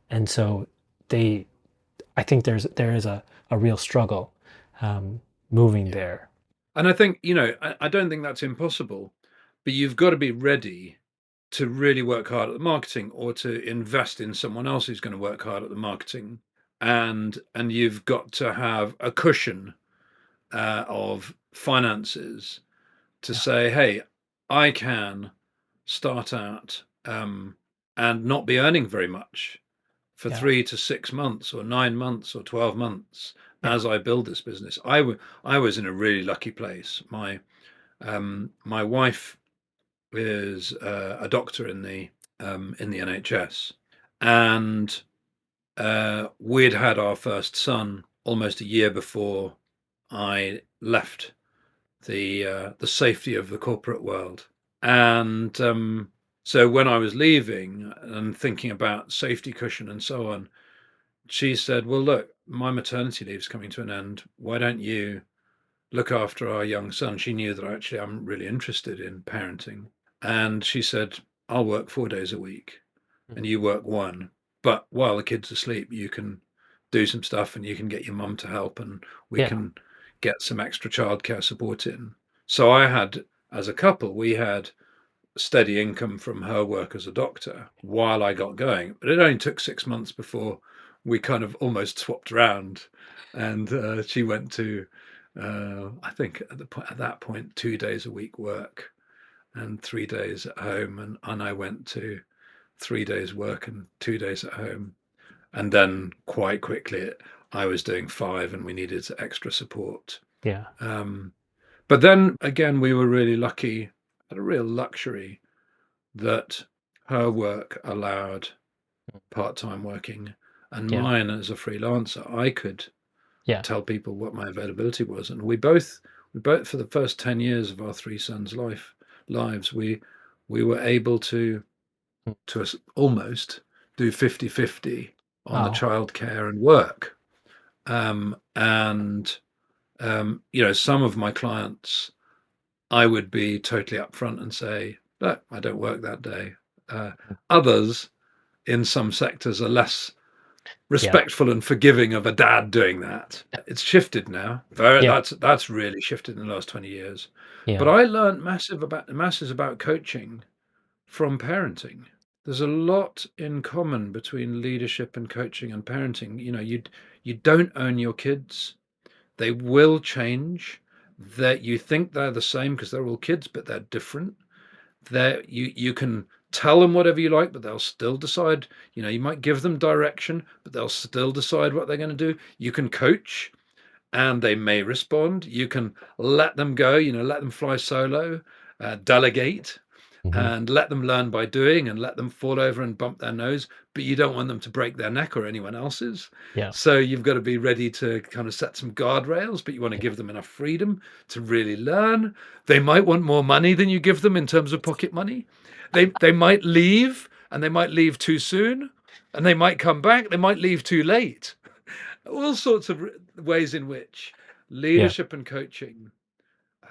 And so they I think there is a real struggle moving Yeah. there. And I think, I don't think that's impossible, but you've got to be ready to really work hard at the marketing or to invest in someone else who's going to work hard at the marketing and you've got to have a cushion of finances to Yeah. say, hey, I can start out and not be earning very much for Yeah. 3 to 6 months or 9 months or 12 months Yeah. as I build this business. I was in a really lucky place. My wife is a doctor in the NHS, and we'd had our first son almost a year before I left the safety of the corporate world. And so when I was leaving and thinking about safety cushion and so on, she said, "Well, look, my maternity leave's coming to an end. Why don't you look after our young son?" She knew that actually I'm really interested in parenting. And she said, "I'll work 4 days a week Mhm. and you work one. But while the kid's asleep, you can do some stuff and you can get your mum to help and we Yeah. can get some extra childcare support in." So I had, as a couple, we had steady income from her work as a doctor while I got going. But it only took 6 months before we kind of almost swapped around, and she went to, I think at that point, 2 days a week work and 3 days at home, and I went to 3 days work and 2 days at home, and then quite quickly I was doing five, and we needed extra support. Yeah. Um, but then again, we were really lucky, had a real luxury that her work allowed part-time working, and Yeah. mine as a freelancer, I could Yeah. tell people what my availability was. And we both for the first 10 years of our three sons' lives, we were able Mm. almost do 50-50 on the Wow. childcare and work. And some of my clients, I would be totally upfront and say, "No, I don't work that day." Uh, Mm. Others in some sectors are less Yeah. respectful and forgiving of a dad doing that. It's shifted now. Very, Yeah. that's really shifted in the last 20 years. But Yeah. I learned masses about coaching from parenting. There's a lot in common between leadership and coaching and parenting. You don't own your kids. They will change. That you think they're the same because they're all kids, but they're different. You can tell them whatever you like, but they'll still decide. You might give them direction, but they'll still decide what they're going to do. You can coach, and they may respond. You can let them go, let them fly solo, delegate, Hmm. and let them learn by doing and let them fall over and bump their nose, but you don't want them to break their neck or anyone else's. Yeah. So you've got to be ready to kind of set some guardrails, but you want to Yeah. give them enough freedom to really learn. They might want more money than you give them in terms of pocket money. They might leave, and they might leave too soon, and they might come back, they might leave too late. All sorts of ways in which Yeah. leadership and coaching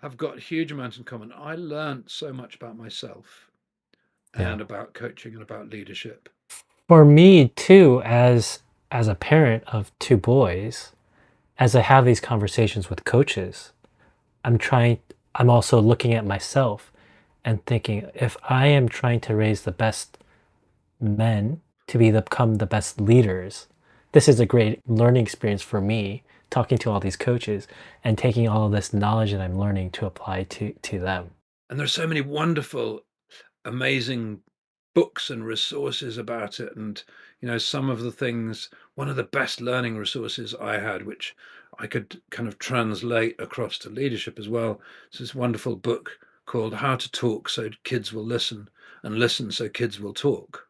have got a huge amount in common. I learned so much about myself Yeah. and about coaching and about leadership. For me too, as a parent of two boys, as I have these conversations with coaches, I'm trying I'm also looking at myself and thinking if I am trying to raise the best men to become the best leaders, this is a great learning experience for me talking to all these coaches and taking all of this knowledge that I'm learning to apply to them. And there's so many wonderful, amazing books and resources about it. And, some of the things, one of the best learning resources I had, which I could kind of translate across to leadership as well, is this wonderful book called How to Talk So Kids Will Listen and Listen So Kids Will Talk.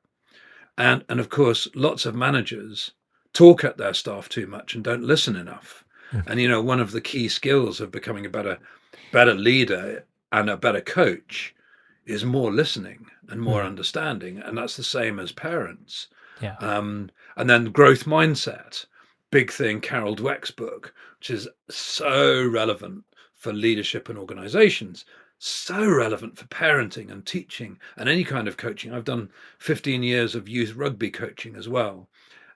And of course, lots of managers talk at their staff too much and don't listen enough. Mm. And one of the key skills of becoming a better leader and a better coach is more listening and more Mm. understanding. And that's the same as parents. Yeah. And then growth mindset, big thing, Carol Dweck's book, which is so relevant for leadership and organizations, so relevant for parenting and teaching and any kind of coaching. I've done 15 years of youth rugby coaching as well.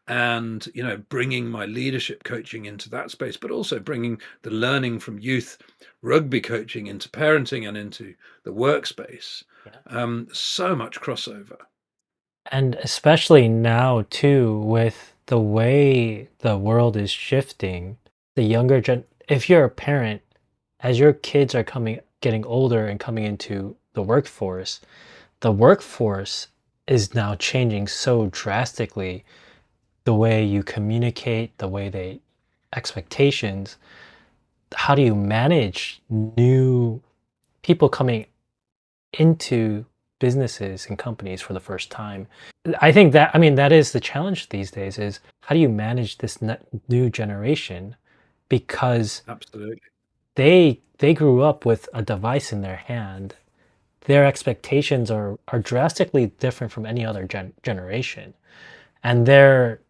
And, bringing my leadership coaching into that space, but also bringing the learning from youth rugby coaching into parenting and into the workspace. Yeah. So much crossover. And especially now too with the way the world is shifting, the younger if you're a parent, as your kids are getting older and coming into the workforce is now changing so drastically. The way you communicate, the way they expectations. How do you manage new people coming into businesses and companies for the first time? I think that, I mean, that is the challenge these days is how do you manage this new generation because Absolutely. they grew up with a device in their hand. Their expectations are drastically different from any other generation, and their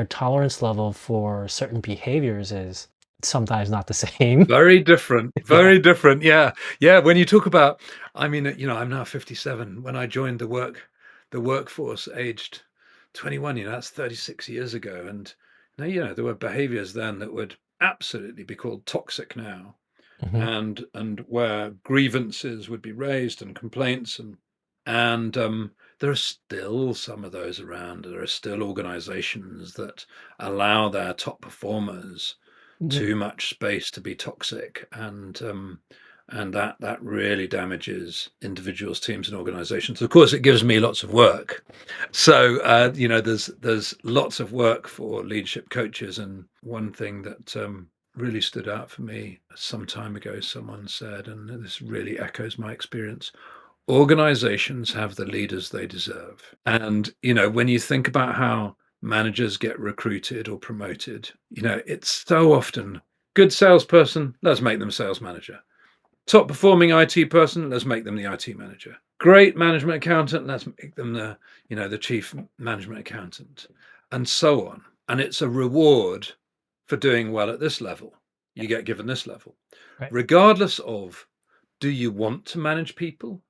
tolerance level for certain behaviors is sometimes not the same. Very different, Yeah. very different. Yeah. Yeah. When you talk about, I mean, I'm now 57. When I joined the workforce aged 21, that's 36 years ago. And now, there were behaviors then that would absolutely be called toxic now. Hmm. And where grievances would be raised and complaints and there are still some of those around. There are still organizations that allow their top performers Yeah. too much space to be toxic, and that really damages individuals, teams, and organizations. Of course, it gives me lots of work. So there's lots of work for leadership coaches, and one thing that really stood out for me some time ago, someone said, and this really echoes my experience: organizations have the leaders they deserve. And when you think about how managers get recruited or promoted, it's so often good salesperson, let's make them sales manager. Top performing IT person, let's make them the IT manager. Great management accountant, let's make them the chief management accountant, and so on. And it's a reward for doing well at this level. Yeah. You get given this level, Right. regardless of, do you want to manage people?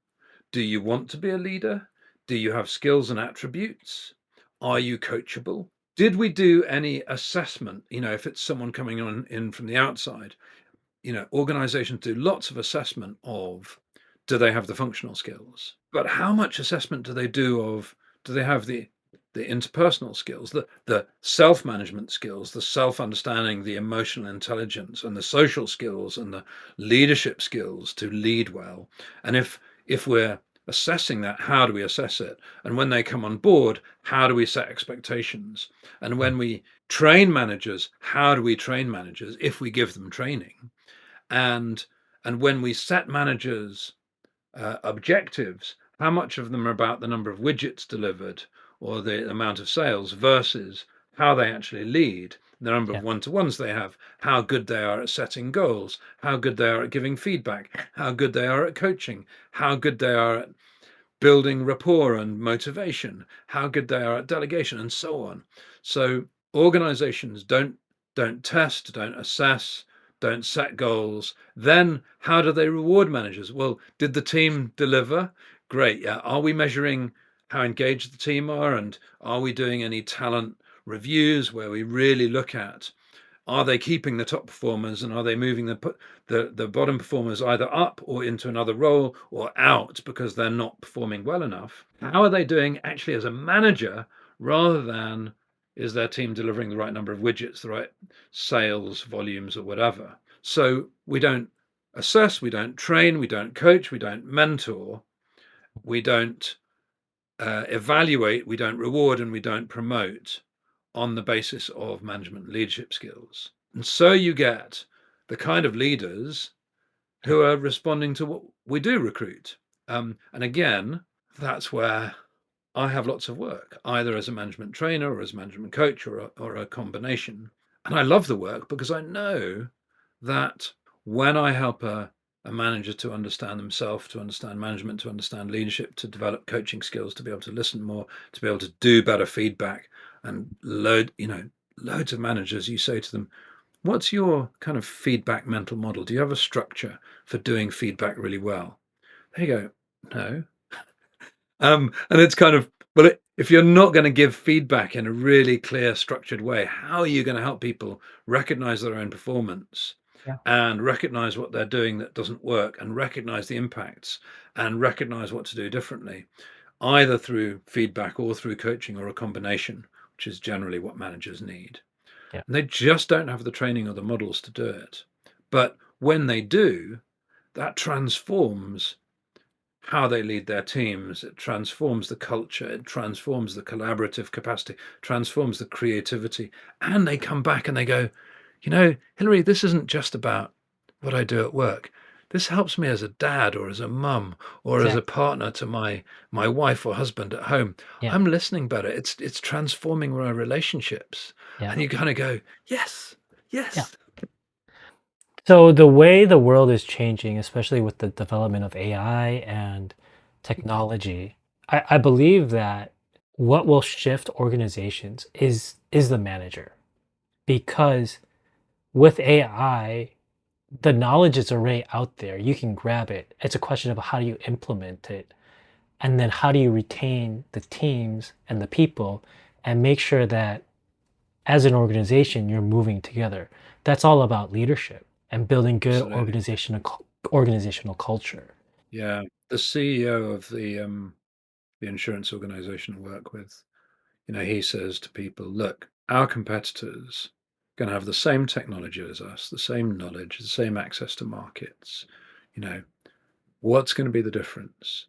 Do you want to be a leader? Do you have skills and attributes? Are you coachable? Did we do any assessment? If it's someone coming on in from the outside, organizations do lots of assessment of, do they have the functional skills? But how much assessment do they have the interpersonal skills, the self-management skills, the self-understanding, the emotional intelligence, and the social skills and the leadership skills to lead well? And if we're assessing that, how do we assess it? And when they come on board, how do we set expectations? And Mm. when we train managers, how do we train managers if we give them training? and and when we set managers objectives, how much of them are about the number of widgets delivered or the amount of sales versus how they actually lead, the number Yeah. of one-to-ones they have, how good they are at setting goals, how good they are at giving feedback, how good they are at coaching, how good they are at building rapport and motivation, how good they are at delegation, and so on. So organizations don't test, don't assess, don't set goals. Then how do they reward managers? Well, did the team deliver? Great. Yeah. Are we measuring how engaged the team are, and are we doing any talent reviews where we really look at, are they keeping the top performers, and are they moving the bottom performers either up or into another role or out because they're not performing well enough? How are they doing actually as a manager, rather than, is their team delivering the right number of widgets, the right sales volumes, or whatever? So we don't assess, we don't train, we don't coach, we don't mentor, we don't evaluate, we don't reward, and we don't promote on the basis of management and leadership skills. And so you get the kind of leaders Yeah. who are responding to what we do recruit. And again, that's where I have lots of work, either as a management trainer or as a management coach, or a combination. And I love the work because I know that when I help a manager to understand themselves, to understand management, to understand leadership, to develop coaching skills, to be able to listen more, to be able to do better feedback, and loads of managers, you say to them, what's your kind of feedback mental model? Do you have a structure for doing feedback really well? They go, no. And it's kind of, well, if you're not going to give feedback in a really clear, structured way, how are you going to help people recognize their own performance Yeah. and recognize what they're doing that doesn't work, and recognize the impacts, and recognize what to do differently, either through feedback or through coaching or a combination? which is generally what managers need. Yeah. And they just don't have the training or the models to do it. But when they do, that transforms how they lead their teams. It transforms the culture, it transforms the collaborative capacity, transforms the creativity. And they come back and they go, Hilary, this isn't just about what I do at work. This helps me as a dad or as a mum or as a Exactly. partner to my wife or husband at home. Yeah. I'm listening better. It's transforming my relationships. Yeah. And you kind of go, yes, Yeah. yes. So the way the world is changing, especially with the development of AI and technology, I believe that what will shift organizations is the manager. Because with AI, the knowledge is already out there. You can grab it. It's a question of how do you implement it, and then how do you retain the teams and the people and make sure that as an organization you're moving together. That's all about leadership and building good Absolutely. organizational culture. Yeah. The CEO of the insurance organization I work with, he says to people, look, our competitors going to have the same technology as us, the same knowledge, the same access to markets. You know, what's going to be the difference?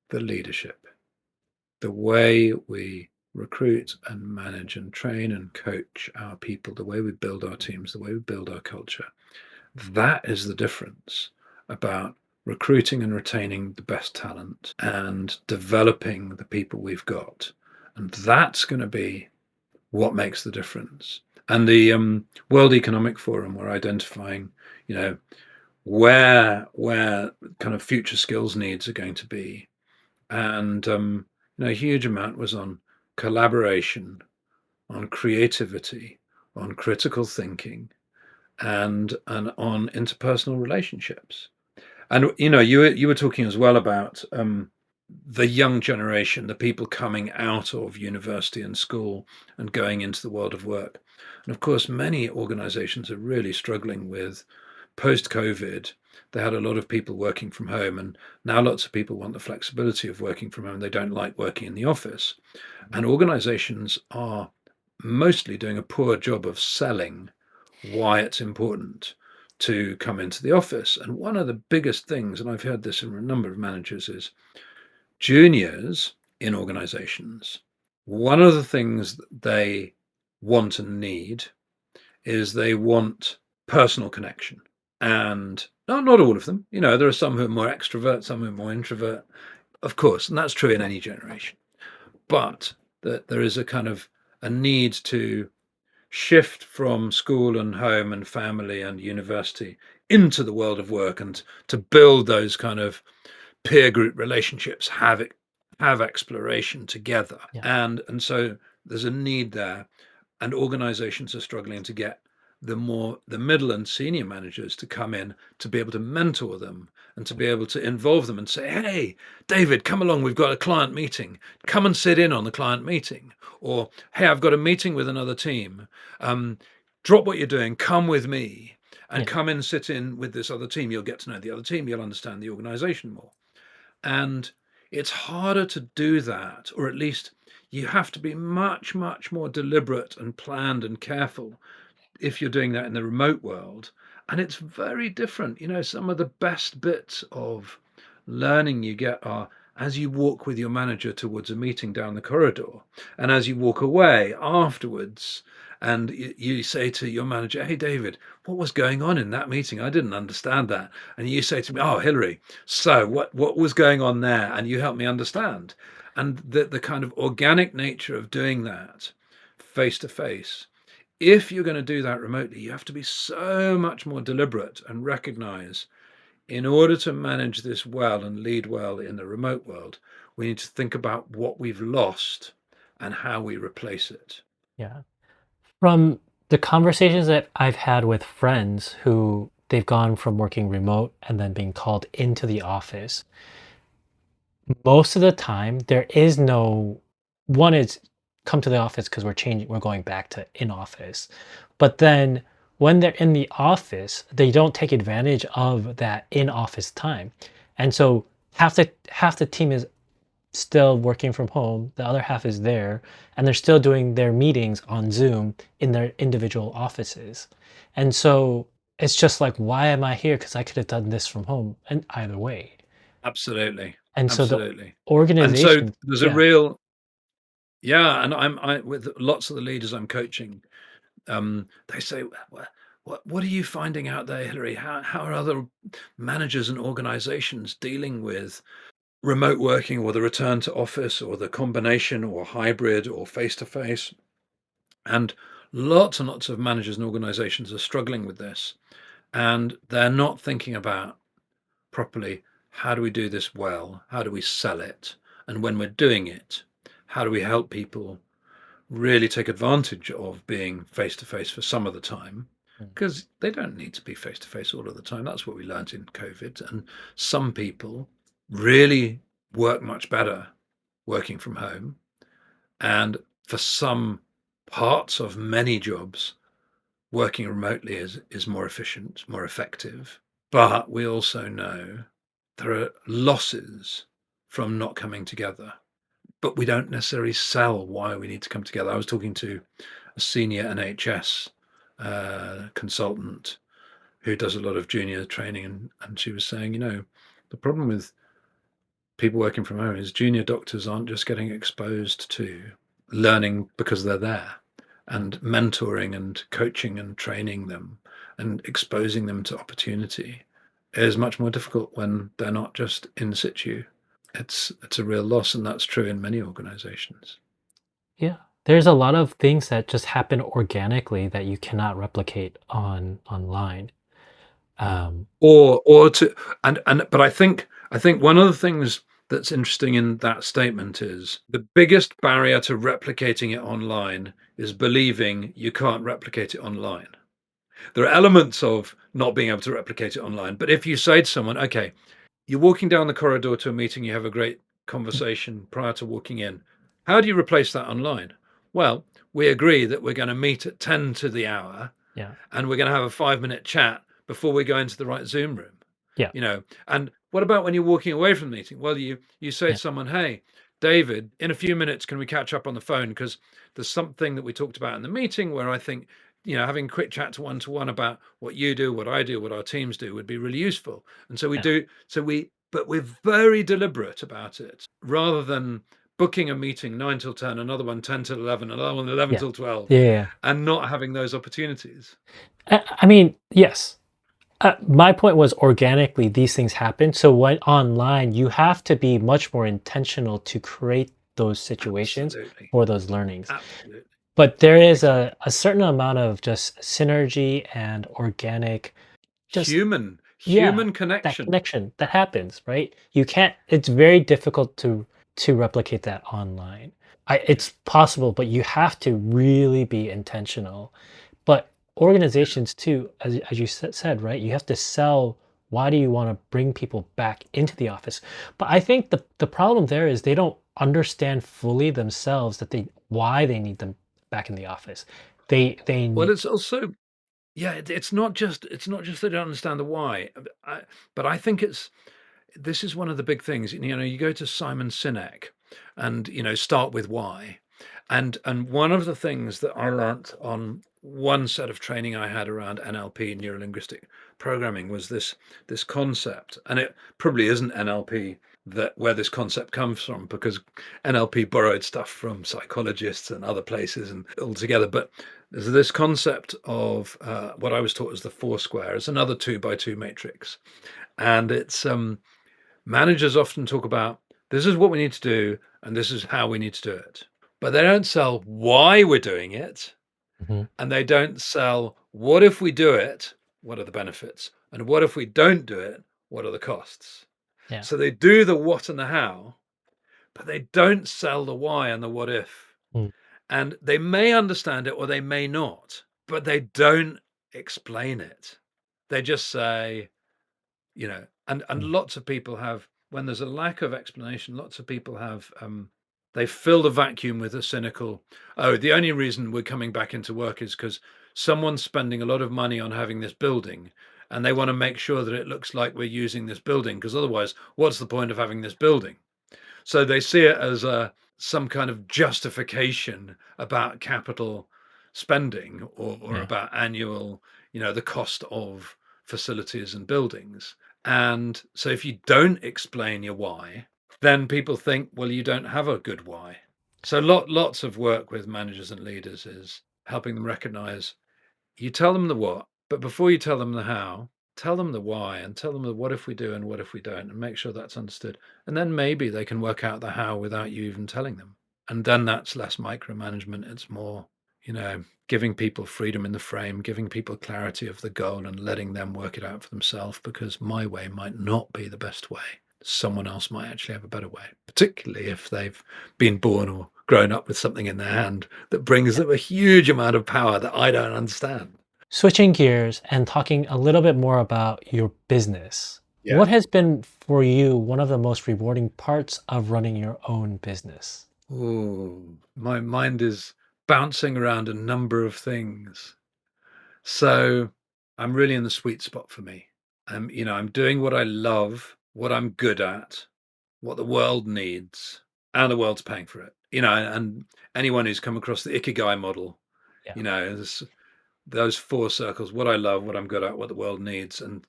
The leadership, the way we recruit and manage and train and coach our people, the way we build our teams, the way we build our culture. That is the difference about recruiting and retaining the best talent and developing the people we've got. And that's going to be what makes the difference. And the World Economic Forum were identifying, you know, where kind of future skills needs are going to be, and a huge amount was on collaboration, on creativity, on critical thinking, and on interpersonal relationships. And you were talking as well about the young generation, the people coming out of university and school and going into the world of work. And of course, many organizations are really struggling with post-COVID. They had a lot of people working from home, and now lots of people want the flexibility of working from home. They don't like working in the office. And organizations are mostly doing a poor job of selling why it's important to come into the office. And one of the biggest things, and I've heard this from a number of managers, is juniors in organizations. One of the things that they want and need is they want personal connection. And not all of them, there are some who are more extrovert, some who are more introvert, of course, and that's true in any generation. But that there is a kind of a need to shift from school and home and family and university into the world of work, and to build those kind of peer group relationships, have exploration together. Yeah. And so there's a need there, and organizations are struggling to get the middle and senior managers to come in to be able to mentor them and to be able to involve them and say, hey, David, come along, we've got a client meeting, come and sit in on the client meeting. Or, hey, I've got a meeting with another team, drop what you're doing, come with me, and Yeah. come and sit in with this other team. You'll get to know the other team, you'll understand the organization more. And it's harder to do that, or at least you have to be much, much more deliberate and planned and careful if you're doing that in the remote world. And it's very different. Some of the best bits of learning you get are as you walk with your manager towards a meeting down the corridor, and as you walk away afterwards, and you say to your manager, hey, David, what was going on in that meeting? I didn't understand that. And you say to me, oh, Hilary, so what was going on there? And you help me understand. And the kind of organic nature of doing that face to face, if you're going to do that remotely, you have to be so much more deliberate and recognize, in order to manage this well and lead well in the remote world, we need to think about what we've lost and how we replace it. Yeah. From the conversations that I've had with friends who they've gone from working remote and then being called into the office, most of the time there is no one is come to the office because we're going back to in office. But then when they're in the office, they don't take advantage of that in office time. And so half the team is still working from home, the other half is there, and they're still doing their meetings on Zoom in their individual offices. And so it's just like, why am I here? Because I could have done this from home and either way. Absolutely. And so the Absolutely. And so organization, there's a yeah, real yeah, and I with lots of the leaders I'm coaching, they say, what are you finding out there, Hillary? How are other managers and organizations dealing with remote working or the return to office or the combination or hybrid or face to face? And lots of managers and organizations are struggling with this, and they're not thinking about properly, how do we do this well? How do we sell it? And when we're doing it, how do we help people really take advantage of being face to face for some of the time? mm, Because they don't need to be face to face all of the time. That's what we learned in COVID. And some people really work much better working from home. And for some parts of many jobs, working remotely is more efficient, more effective. But we also know there are losses from not coming together, but we don't necessarily sell why we need to come together. I was talking to a senior NHS consultant who does a lot of junior training, and she was saying, the problem with people working from home is junior doctors aren't just getting exposed to learning because they're there, mm, and mentoring and coaching and training them and exposing them to opportunity is much more difficult when they're not just in situ. It's a real loss, and that's true in many organizations. yeah. There's a lot of things that just happen organically that you cannot replicate on online. Um, Or to and but I think one of the things that's interesting in that statement is the biggest barrier to replicating it online is believing you can't replicate it online. There are elements of not being able to replicate it online, but if you say to someone, okay, you're walking down the corridor to a meeting, you have a great conversation prior to walking in. How do you replace that online? Well, we agree that we're going to meet at 10 to the hour yeah, and we're going to have a 5 minute chat before we go into the right Zoom room. yeah, And what about when you're walking away from the meeting? Well, you say to yeah, someone, hey, David, in a few minutes, can we catch up on the phone? Because there's something that we talked about in the meeting where I think, having a quick chat to one about what you do, what I do, what our teams do would be really useful. And so we yeah, do, but we're very deliberate about it rather than booking a meeting 9 till 10, another one 10 till 11, another one 11 yeah, till 12, yeah, yeah. and not having those opportunities. I mean, yes. My point was organically these things happen. So when online, you have to be much more intentional to create those situations Absolutely. for those learnings. Absolutely. But there is Exactly. a certain amount of just synergy and organic, just yeah, Human that connection. connection that happens, right? You can't, it's very difficult to replicate that online. Yeah. It's possible, but you have to really be intentional. But Yeah. organizations too, as you said, right? You have to sell, why do you want to bring people back into the office? But I think the problem there is they don't understand fully themselves that they why they need them back in the office. Well, They it's also yeah, it's not just they don't understand the why. But I think this is one of the big things. You go to Simon Sinek and start with why. And one of the things that I learnt on one set of training I had around NLP, neuro linguistic programming, was this concept. And it probably isn't NLP that where this concept comes from, because NLP borrowed stuff from psychologists and other places and all together. But there's this concept of what I was taught as the four square. It's another 2 by 2 matrix, and it's managers often talk about, this is what we need to do and this is how we need to do it, but they don't sell why we're doing it, Mhm. and they don't sell, what if we do it, what are the benefits, and what if we don't do it, what are the costs. Yeah. So they do the what and the how, but they don't sell the why and the what if. Mm. And they may understand it or they may not, but they don't explain it. They just say, and Mm. lots of people have, when there's a lack of explanation, lots of people have they fill the vacuum with a cynical, oh, the only reason we're coming back into work is because someone's spending a lot of money on having this building, and they want to make sure that it looks like we're using this building, because otherwise what's the point of having this building? So they see it as some kind of justification about capital spending or Yeah. about annual, the cost of facilities and buildings. And so if you don't explain your why, then people think, well, you don't have a good why. So lots of work with managers and leaders is helping them recognize you tell them the what, but before you tell them the how, tell them the why and tell them the what if we do and what if we don't, and make sure that's understood. And then maybe they can work out the how without you even telling them. And then that's less micromanagement. It's more, giving people freedom in the frame, giving people clarity of the goal and letting them work it out for themselves, because my way might not be the best way. Someone else might actually have a better way, particularly if they've been born or grown up with something in their hand that brings them a huge amount of power that I don't understand. Switching gears and talking a little bit more about your business. Yeah. What has been for you one of the most rewarding parts of running your own business? Oh, my mind is bouncing around a number of things. So I'm really in the sweet spot for me. I'm doing what I love, what I'm good at, what the world needs, and the world's paying for it. And anyone who's come across the Ikigai model, Yeah. there's those four circles: what I love, what I'm good at, what the world needs, and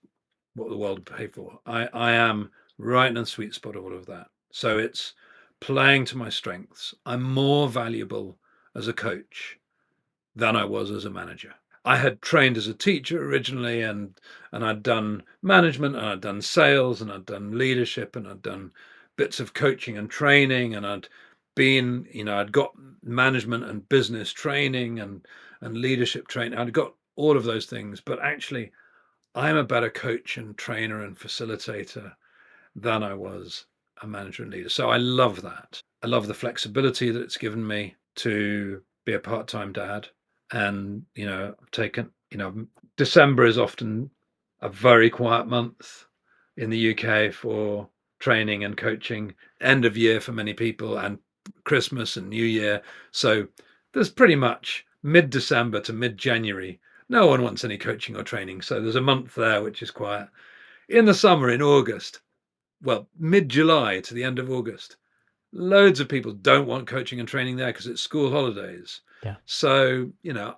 what the world will pay for. I am right in the sweet spot of all of that. So it's playing to my strengths. I'm more valuable as a coach than I was as a manager. I had trained as a teacher originally, and I'd done management, and I'd done sales, and I'd done leadership, and I'd done bits of coaching and training, and I'd got management and business training and leadership training. I'd got all of those things, but actually I'm a better coach and trainer and facilitator than I was a manager and leader. So I love that. I love the flexibility that it's given me to be a part-time dad. And, I've taken, December is often a very quiet month in the UK for training and coaching, end of year for many people, and Christmas and New Year. So there's pretty much mid-December to mid-January. No one wants any coaching or training. So there's a month there which is quiet. In the summer, in August, well, mid-July to the end of August, loads of people don't want coaching and training there because it's school holidays. Yeah. So,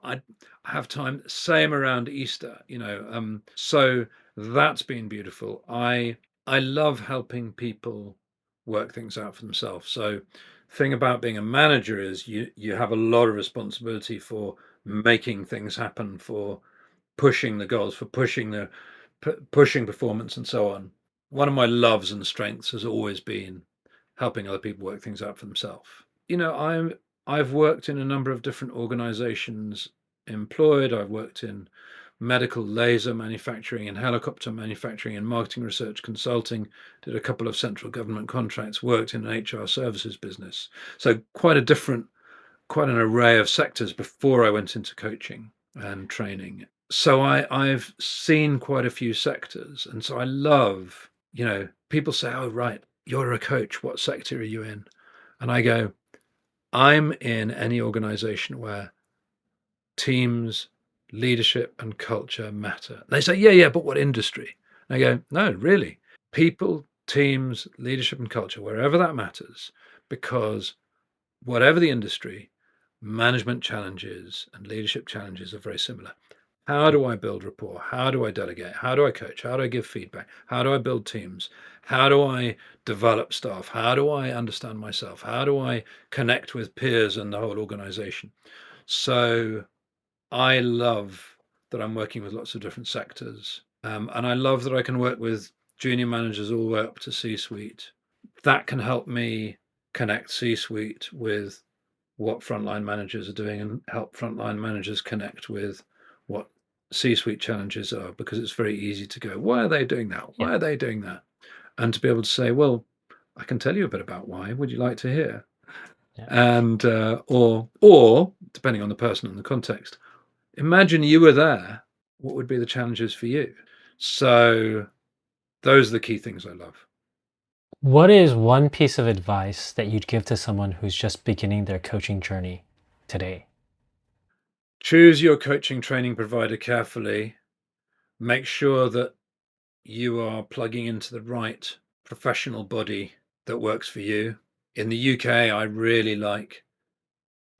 I have time, same around Easter, so that's been beautiful. I love helping people work things out for themselves. So thing about being a manager is you have a lot of responsibility for making things happen, for pushing the goals, for pushing performance and so on. One of my loves and strengths has always been helping other people work things out for themselves. I've worked in a number of different organizations employed. I've worked in medical laser manufacturing and helicopter manufacturing and marketing research consulting, did a couple of central government contracts, worked in an HR services business. So quite an array of sectors before I went into coaching and training. So I've seen quite a few sectors. And so I love, people say, oh, right, you're a coach. What sector are you in? And I go, I'm in any organization where teams, leadership, and culture matter. They say, yeah, but what industry? And I go, no, really. People, teams, leadership, and culture, wherever that matters, because whatever the industry, management challenges and leadership challenges are very similar. How do I build rapport? How do I delegate? How do I coach? How do I give feedback? How do I build teams? How do I develop staff? How do I understand myself? How do I connect with peers and the whole organization? So I love that I'm working with lots of different sectors. And I love that I can work with junior managers all the way up to C-suite. That can help me connect C-suite with what frontline managers are doing and help frontline managers connect with what C-suite challenges are, because it's very easy to go, why are they doing that? Yeah. Why are they doing that? And to be able to say, well, I can tell you a bit about why. Would you like to hear? Yeah. And or depending on the person and the context, imagine you were there. What would be the challenges for you? So those are the key things I love. What is one piece of advice that you'd give to someone who's just beginning their coaching journey today? Choose your coaching training provider carefully. Make sure that you are plugging into the right professional body that works for you. In the UK, I really like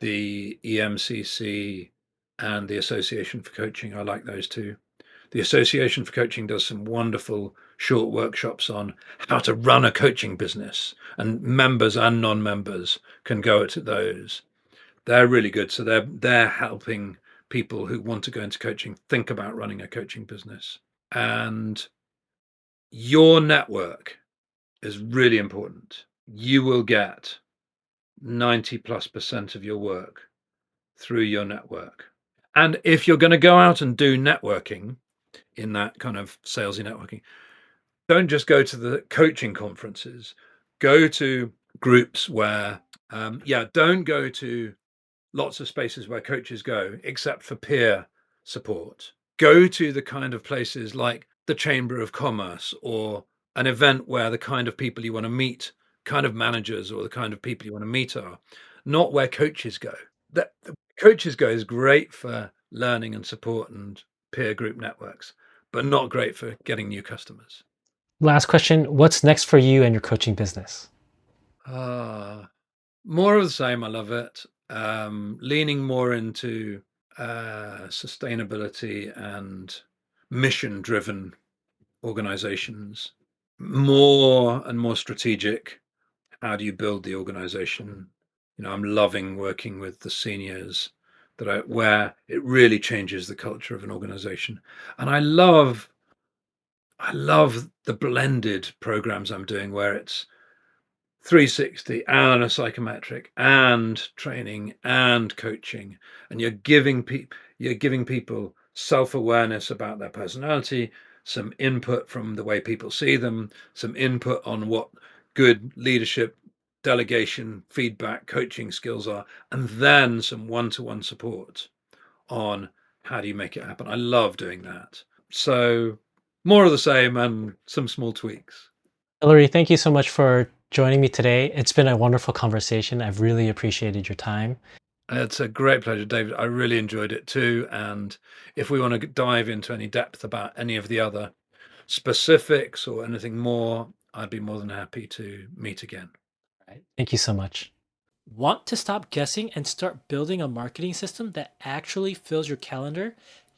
the EMCC and the Association for Coaching. I like those two. The Association for Coaching does some wonderful short workshops on how to run a coaching business, and members and non-members can go to those. They're really good. So they're helping people who want to go into coaching think about running a coaching business. And your network is really important. You will get 90+% of your work through your network. And if you're going to go out and do networking in that kind of salesy networking, don't just go to the coaching conferences. Go to groups where, don't go to lots of spaces where coaches go, except for peer support. Go to the kind of places like the Chamber of Commerce, or an event where the kind of people you want to meet, kind of managers or the kind of people you want to meet are, not where coaches go. The coaches go is great for learning and support and peer group networks, but not great for getting new customers. Last question, what's next for you and your coaching business? More of the same. I love it. Leaning more into sustainability and mission-driven organizations. More and more strategic. How do you build the organization? I'm loving working with the seniors where it really changes the culture of an organization. And I love the blended programs I'm doing where it's 360 and a psychometric and training and coaching, and you're giving people self-awareness about their personality, some input from the way people see them, some input on what good leadership, delegation, feedback, coaching skills are, and then some one-to-one support on how do you make it happen. I love doing that. So more of the same and some small tweaks. Hillary, thank you so much for joining me today. It's been a wonderful conversation. I've really appreciated your time. It's a great pleasure, David. I really enjoyed it too. And if we want to dive into any depth about any of the other specifics or anything more, I'd be more than happy to meet again. Right. Thank you so much. Want to stop guessing and start building a marketing system that actually fills your calendar?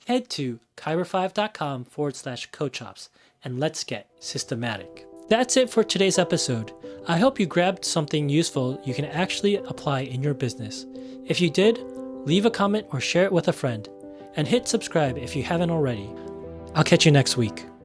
Head to kyber5.com/coachops and let's get systematic. That's it for today's episode. I hope you grabbed something useful you can actually apply in your business. If you did, leave a comment or share it with a friend. And hit subscribe if you haven't already. I'll catch you next week.